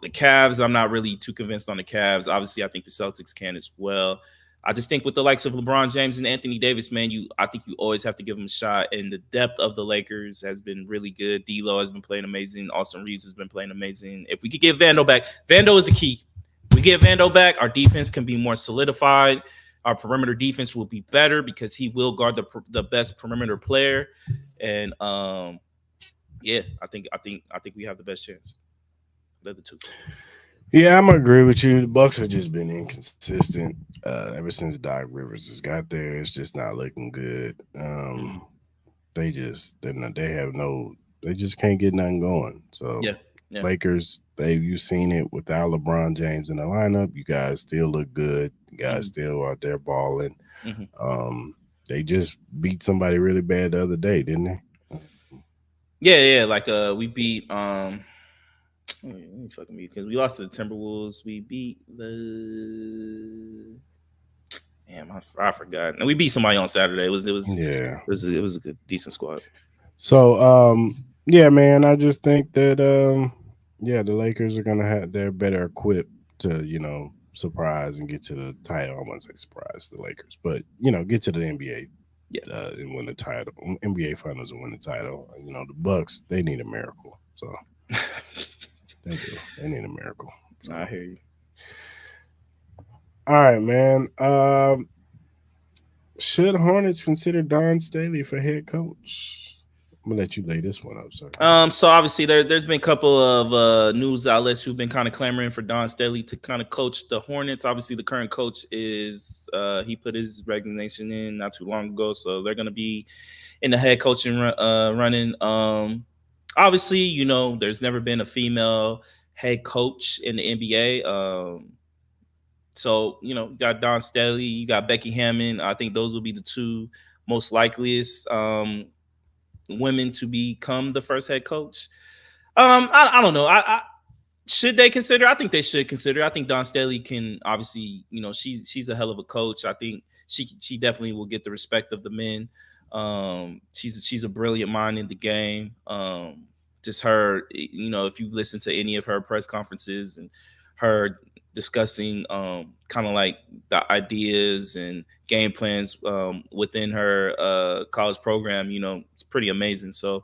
Cavs, I'm not really too convinced on the Cavs. Obviously, I think the Celtics can as well. I just think with the likes of LeBron James and Anthony Davis, man, I think you always have to give them a shot. And the depth of the Lakers has been really good. D'Lo has been playing amazing. Austin Reeves has been playing amazing. If we could get Vando back, Vando is the key. If we get Vando back, our defense can be more solidified. Our perimeter defense will be better because he will guard the best perimeter player. And yeah, I think we have the best chance. The other two. Yeah, I'm gonna agree with you. The Bucks have just been inconsistent ever since Doc Rivers has got there. It's just not looking good. They just can't get nothing going. So yeah. Lakers, you've seen it without LeBron James in the lineup. You guys still look good. You guys still out there balling. They just beat somebody really bad the other day, didn't they? Yeah. Like we beat fucking me because we lost to the Timberwolves. We beat the I forgot. And we beat somebody on Saturday. It was a good decent squad. So yeah, man, I just think that the Lakers are they're better equipped to, surprise and get to the title. I wouldn't say surprise the Lakers, but get to the NBA and win the title. NBA finals and win the title. The Bucks, they need a miracle. So they do. They need a miracle. So. I hear you. All right, man. Should Hornets consider Don Staley for head coach? I'm gonna let you lay this one up, sir. So obviously there's been a couple of news outlets who've been kind of clamoring for Don Staley to kind of coach the Hornets. Obviously, the current coach is he put his resignation in not too long ago, so they're gonna be in the head coaching running. Obviously, there's never been a female head coach in the NBA. So, you got Don Staley, you got Becky Hammond. I think those will be the two most likeliest women to become the first head coach. I don't know. Should they consider? I think they should consider. I think Don Staley can obviously, she's a hell of a coach. I think she definitely will get the respect of the men. She's a brilliant mind in the game. Just her, if you've listened to any of her press conferences and her discussing kind of like the ideas and game plans within her college program, it's pretty amazing. So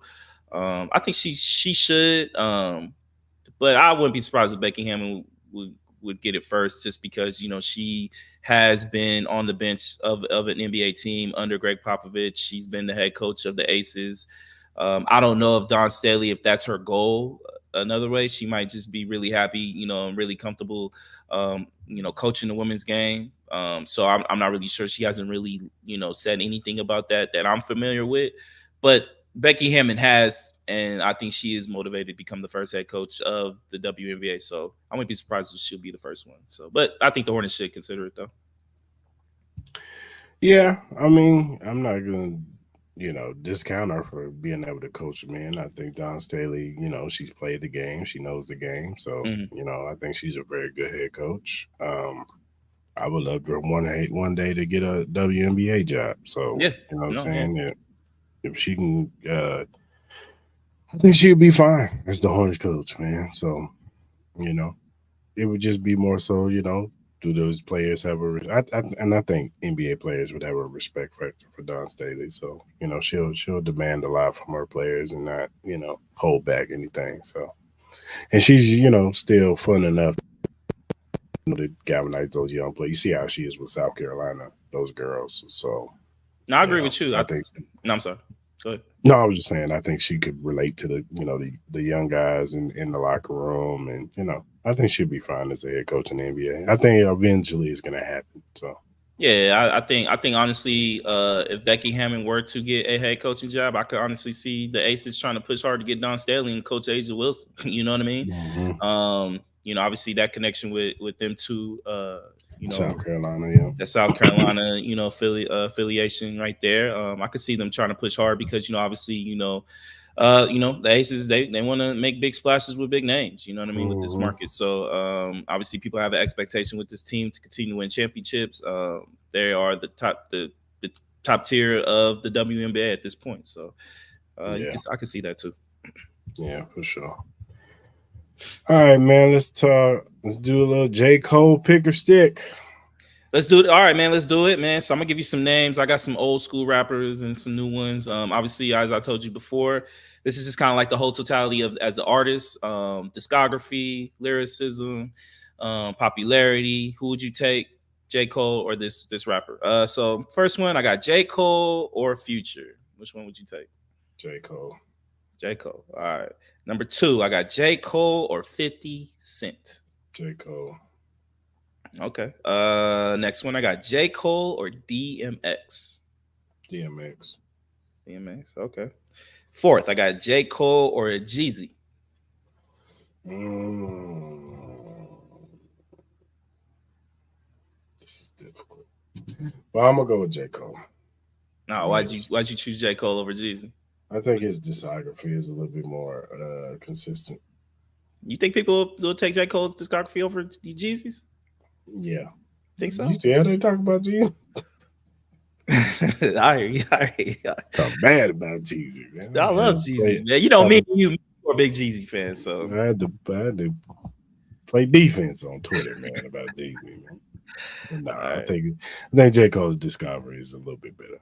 I think she should, but I wouldn't be surprised if Becky Hammond would get it first, just because she has been on the bench of an NBA team under Greg Popovich. She's been the head coach of the Aces. I don't know if Don Staley, if that's her goal. Another way, she might just be really happy, and really comfortable, coaching the women's game. So I'm not really sure. She hasn't really, said anything about that I'm familiar with. But Becky Hammond has, and I think she is motivated to become the first head coach of the WNBA. So I wouldn't be surprised if she'll be the first one. So, but I think the Hornets should consider it though. Yeah, I mean, I'm not gonna, discount her for being able to coach men. I think Don Staley, she's played the game, she knows the game, so Mhm. I think she's a very good head coach. I would love her one day to get a WNBA job. So Yeah. you know what I'm No, yeah. saying? If she can, I think she would be fine as the Hornets coach, man. So you know, it would just be more so, do those players have and I think NBA players would have a respect factor for Don Staley. So she'll demand a lot from her players and not hold back anything. So and she's still fun enough to galvanize those young players. You see how she is with South Carolina, those girls. So No, I agree with you. I think. No, I'm sorry. Go ahead. No, I was just saying. I think she could relate to the young guys in the locker room, and I think she'll be fine as a head coach in the NBA. I think eventually it's going to happen. So Yeah, I think honestly, if Becky Hammond were to get a head coaching job, I could honestly see the Aces trying to push hard to get Don Staley and Coach Asia Wilson. You know what I mean? mm-hmm. Obviously that connection with them two, South Carolina, yeah, that South Carolina, affiliation right there. I could see them trying to push hard because obviously, the Aces they want to make big splashes with big names. You know what I mean with this mm-hmm. market. So obviously, people have an expectation with this team to continue to win championships. They are the top tier of the WNBA at this point. So Yeah, I can see that too. yeah, for sure. All right, man. Let's talk. Let's do a little J. Cole pick or stick. Let's do it. All right, man. Let's do it, man. So I'm gonna give you some names. I got some old school rappers and some new ones. Obviously, as I told you before, this is just kind of like the whole totality of as an artist, discography, lyricism, popularity. Who would you take, J. Cole or this rapper? So first one, I got J. Cole or Future. Which one would you take? J. Cole. J. Cole. All right. Number two, I got J. Cole or 50 Cent. J. Cole. Okay. Next one, I got J. Cole or DMX. DMX. DMX. Okay. Fourth, I got J. Cole or Jeezy. This is difficult. Well, I'm gonna go with J. Cole. No, why'd you choose J. Cole over Jeezy? I think his discography is a little bit more consistent. You think people will take J. Cole's discography over Jeezy's? Yeah. Think so? You see how they talk about Jeezy? I hear you. Talk bad about Jeezy, man. I love Jeezy, man. You know me and you are big Jeezy fans, so I had to play defense on Twitter, man, about Jeezy, man. No, right. I think J. Cole's discovery is a little bit better.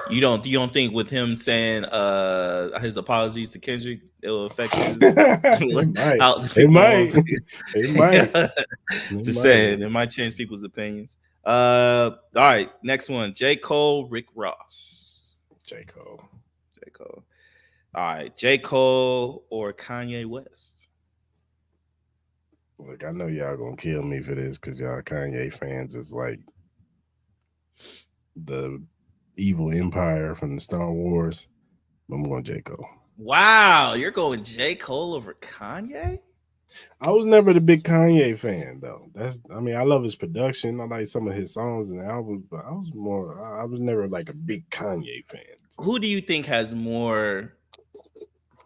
You don't think with him saying his apologies to Kendrick, it will affect his it might. Just saying, it might change people's opinions. All right, next one. J. Cole, Rick Ross. J. Cole. All right, J. Cole or Kanye West. Look, I know y'all gonna kill me for this because y'all Kanye fans is like the evil empire from the Star Wars. I'm going J. Cole. Wow, you're going J. Cole over Kanye? I was never the big Kanye fan though. I love his production. I like some of his songs and albums, but I was never like a big Kanye fan. Who do you think has more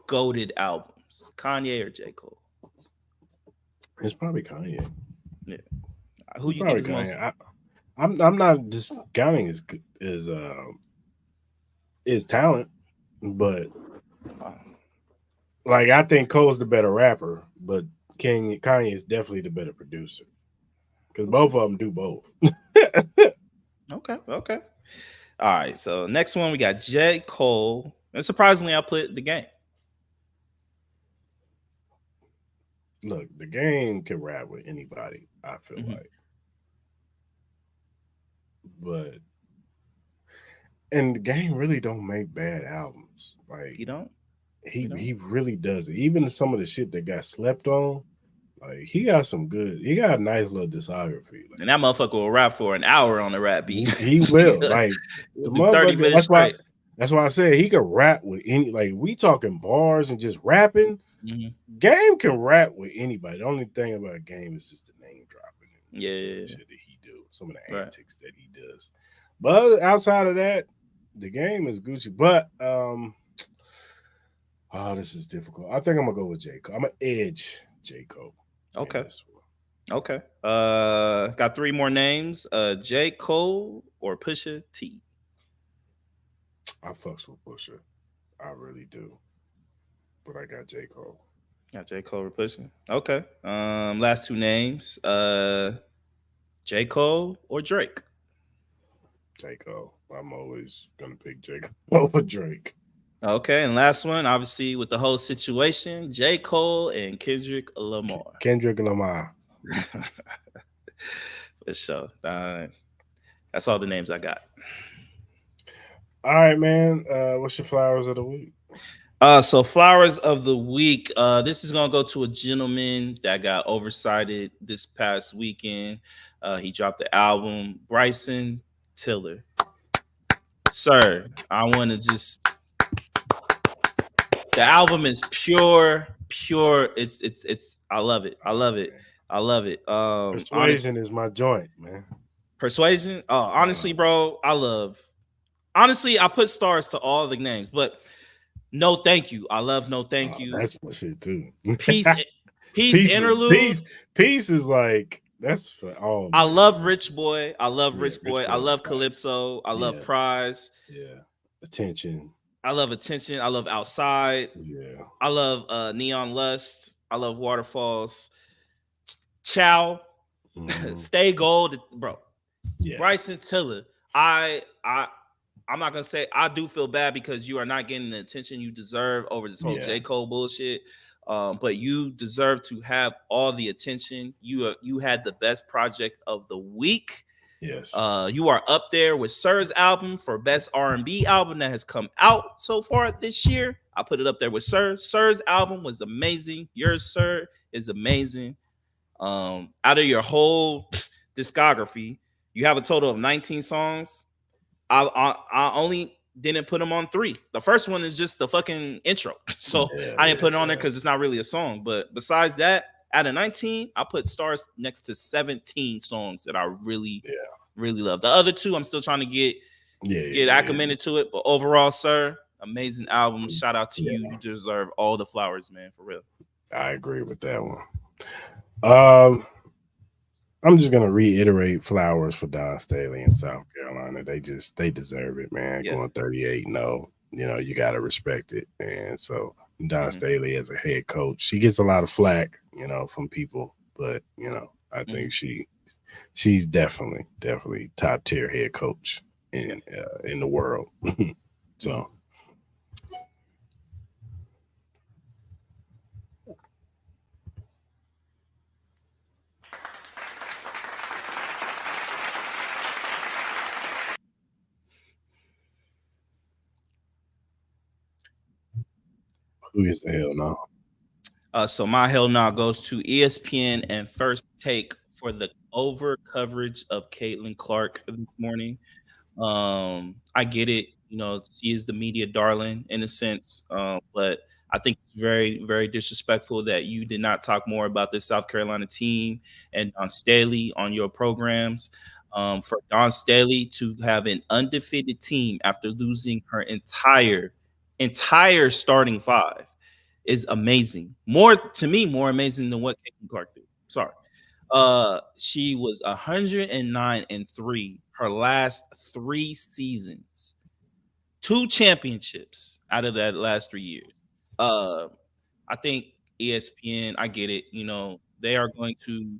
goated albums, Kanye or J. Cole? It's probably Kanye. Yeah. Who do you think is most? I'm not discounting his talent, but like I think Cole's the better rapper, but Kanye is definitely the better producer because both of them do both. Okay. All right. So next one we got J. Cole, and surprisingly, I put The Game. Look, The Game can rap with anybody. I feel like, but and The Game really don't make bad albums. Like you don't. He really does it. Even some of the shit that got slept on, like he got a nice little discography. Like, and that motherfucker will rap for an hour on the rap beat. He will. Like the 30 minutes straight. That's why I said he could rap with any. Like we talking bars and just rapping. Game can rap with anybody. The only thing about Game is just the name dropping. Yeah. Shit that he do. some of the Right. antics that he does. But outside of that, the game is Gucci. But oh, this is difficult. I think I'm gonna go with J. Cole. I'm gonna edge J. Cole. Okay. Okay. Got 3 more names. J. Cole or Pusha T. I fucks with Pusha. I really do. But I got J. Cole. Got J. Cole or Pusha. Okay. Last 2 names. J. Cole or Drake. J. Cole. I'm always gonna pick J. Cole over Drake. Okay, and last one, obviously, with the whole situation, J. Cole and Kendrick Lamar. Kendrick Lamar. For sure. That's all the names I got. All right, man. What's your flowers of the week? So flowers of the week. This is gonna go to a gentleman that got oversighted this past weekend. He dropped the album, Bryson Tiller. Sir, I want to just. The album is pure. It's. I love it. I love it. I love it. Persuasion is my joint, man. Persuasion. Oh, honestly, bro, honestly, I put stars to all the names, but No Thank You. I love No Thank You. That's my shit too. Peace interlude. Peace is like that's for all. I love Rich Boy. I love Rich Boy. I love Calypso. I love Prize. Yeah. Attention. I love Attention. I love Outside. Yeah. I love Neon Lust. I love Waterfalls. Chow. Stay Gold, bro. Yeah. Bryson Tiller. I'm not gonna say I do feel bad because you are not getting the attention you deserve over this whole J. Cole bullshit. But you deserve to have all the attention. You had the best project of the week. Yes. You are up there with Sir's album for best R&B album that has come out so far this year. I put it up there with Sir. Sir's album was amazing. Yours, Sir, is amazing. Out of your whole discography, you have a total of 19 songs. I only didn't put them on 3. The first one is just the fucking intro. So I didn't put it on there because it's not really a song. But besides that, out of 19, I put stars next to 17 songs that I really love. The other 2, I'm still trying to get acclimated to it. But overall, Sir, amazing album. Shout out to you. You deserve all the flowers, man, for real. I agree with that one. I'm just gonna reiterate flowers for Don Staley in South Carolina. They deserve it, man. Going 38-0, you gotta respect it. And so Don Staley as a head coach, she gets a lot of flack, from people, but I think she's definitely top tier head coach in the world. So. Who is the hell no? So my hell no goes to ESPN and First Take for the over coverage of Caitlin Clark this morning. I get it. She is the media darling in a sense, but I think it's very, very disrespectful that you did not talk more about this South Carolina team and Don Staley on your programs. For Don Staley to have an undefeated team after losing her entire starting 5 is amazing. More amazing than what Caitlin Clark did. Sorry. She was 109-3 her last 3 seasons. 2 championships out of that last 3 years. I think ESPN, I get it. They are going to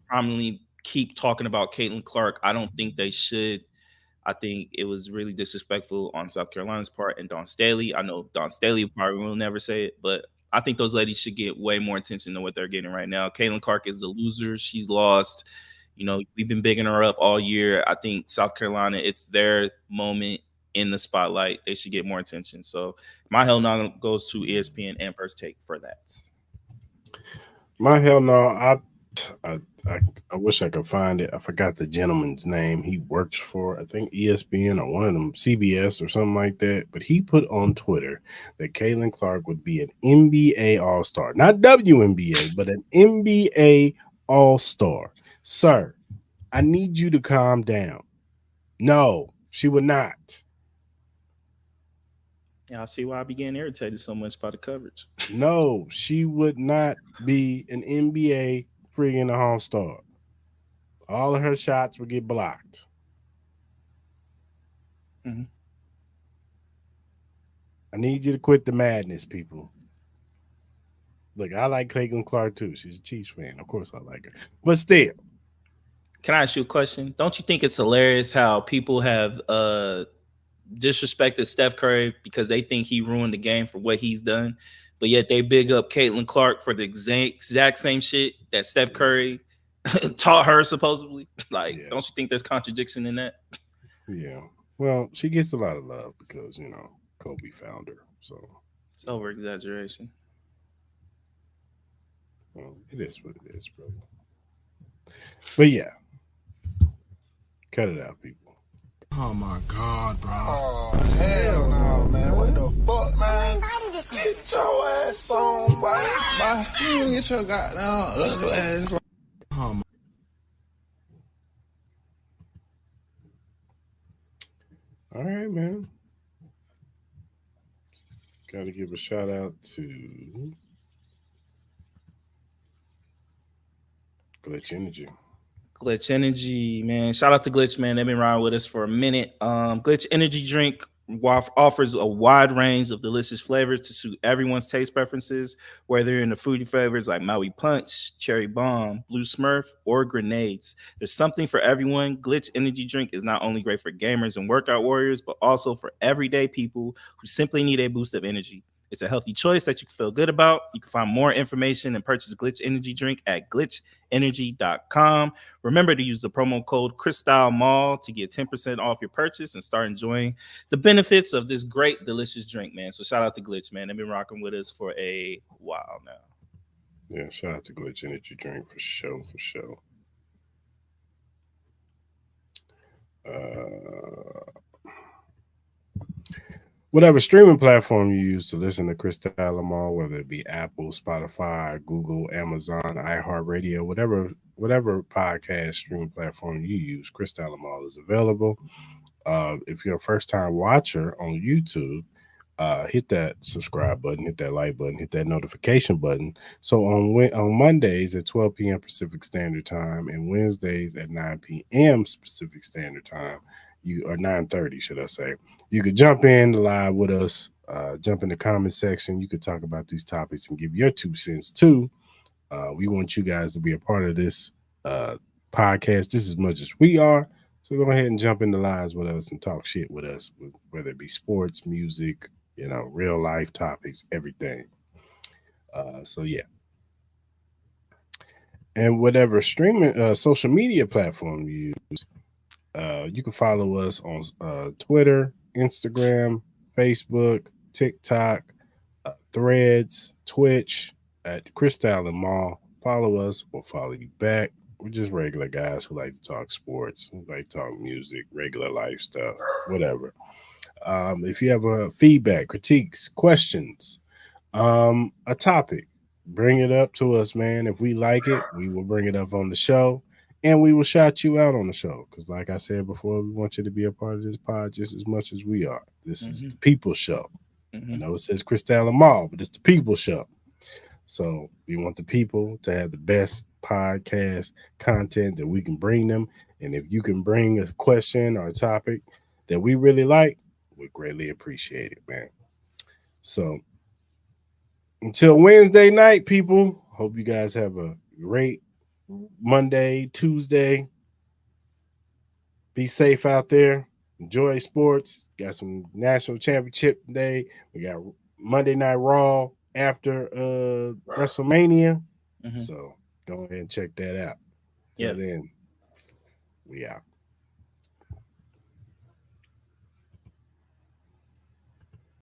prominently keep talking about Caitlin Clark. I don't think they should. I think it was really disrespectful on South Carolina's part and Don Staley. I know Don Staley probably will never say it, but I think those ladies should get way more attention than what they're getting right now. Caitlin Clark is the loser. She's lost. We've been bigging her up all year. I think South Carolina, it's their moment in the spotlight. They should get more attention. So my hell no goes to ESPN and First Take for that. My hell no, I wish I could find it. I forgot the gentleman's name. He works for, I think, ESPN or one of them, CBS or something like that. But he put on Twitter that Caitlin Clark would be an NBA All-Star. Not WNBA, but an NBA All-Star. Sir, I need you to calm down. No, she would not. Yeah, I see why I began irritated so much by the coverage. No, she would not be an NBA freaking All Star. All of her shots would get blocked. Mm-hmm. I need you to quit the madness, people. Look, I like Caitlin Clark too. She's a Chiefs fan. Of course I like her. But still. Can I ask you a question? Don't you think it's hilarious how people have disrespected Steph Curry because they think he ruined the game for what he's done, but yet they big up Caitlin Clark for the exact same shit that Steph Curry taught her supposedly? Like, Yeah. don't you think there's contradiction in that? Yeah. Well, she gets a lot of love because, Kobe found her. So It's over exaggeration. well, it is what it is, bro. But yeah. Cut it out, people. Oh my God, bro. Oh, hell no, man. What the fuck, man? Get your ass on, boy. You get your goddamn ugly ass on. Oh my. All right, man. Got to give a shout out to Glitch Energy. Glitch Energy, man. Shout out to Glitch, man. They've been riding with us for a minute. Glitch Energy drink offers a wide range of delicious flavors to suit everyone's taste preferences, whether you're into fruity flavors like Maui Punch, Cherry Bomb, Blue Smurf, or grenades. There's something for everyone. Glitch Energy drink is not only great for gamers and workout warriors, but also for everyday people who simply need a boost of energy. It's a healthy choice that you can feel good about. You can find more information and purchase Glitch Energy drink at glitchenergy.com. Remember to use the promo code CrisTyleMall to get 10% off your purchase and start enjoying the benefits of this great, delicious drink, man. So shout out to Glitch, man. They've been rocking with us for a while now. Yeah, shout out to Glitch Energy drink for sure, for sure. Whatever streaming platform you use to listen to Cris Tyler, whether it be Apple, Spotify, Google, Amazon, iHeartRadio, whatever podcast streaming platform you use, Cris Tyler is available. If you're a first time watcher on YouTube, hit that subscribe button, hit that like button, hit that notification button. So on Mondays at 12 p.m. Pacific Standard Time and Wednesdays at 9 p.m. Pacific Standard Time, or 9:30, should I say, you could jump in live with us, jump in the comment section. You could talk about these topics and give your 2 cents too. We want you guys to be a part of this podcast just as much as we are. So go ahead and jump in the lives with us and talk shit with us, whether it be sports, music, real life topics, everything. So yeah. And whatever streaming social media platform you use, you can follow us on Twitter, Instagram, Facebook, TikTok, Threads, Twitch at Cris Tyler Mall. Follow us, we'll follow you back. We're just regular guys who like to talk sports, who like to talk music, regular life stuff, whatever. If you have feedback, critiques, questions, a topic, bring it up to us, man. If we like it, we will bring it up on the show. And we will shout you out on the show. Because like I said before, we want you to be a part of this pod just as much as we are. This is the people show. I know it says Cris Tyler Mall, but it's the people show. So we want the people to have the best podcast content that we can bring them. And if you can bring a question or a topic that we really like, we greatly appreciate it, man. So until Wednesday night, people, hope you guys have a great Monday, Tuesday. Be safe out there. Enjoy sports. Got some national championship day. We got Monday Night Raw after WrestleMania. So go ahead and check that out. Till then, we out.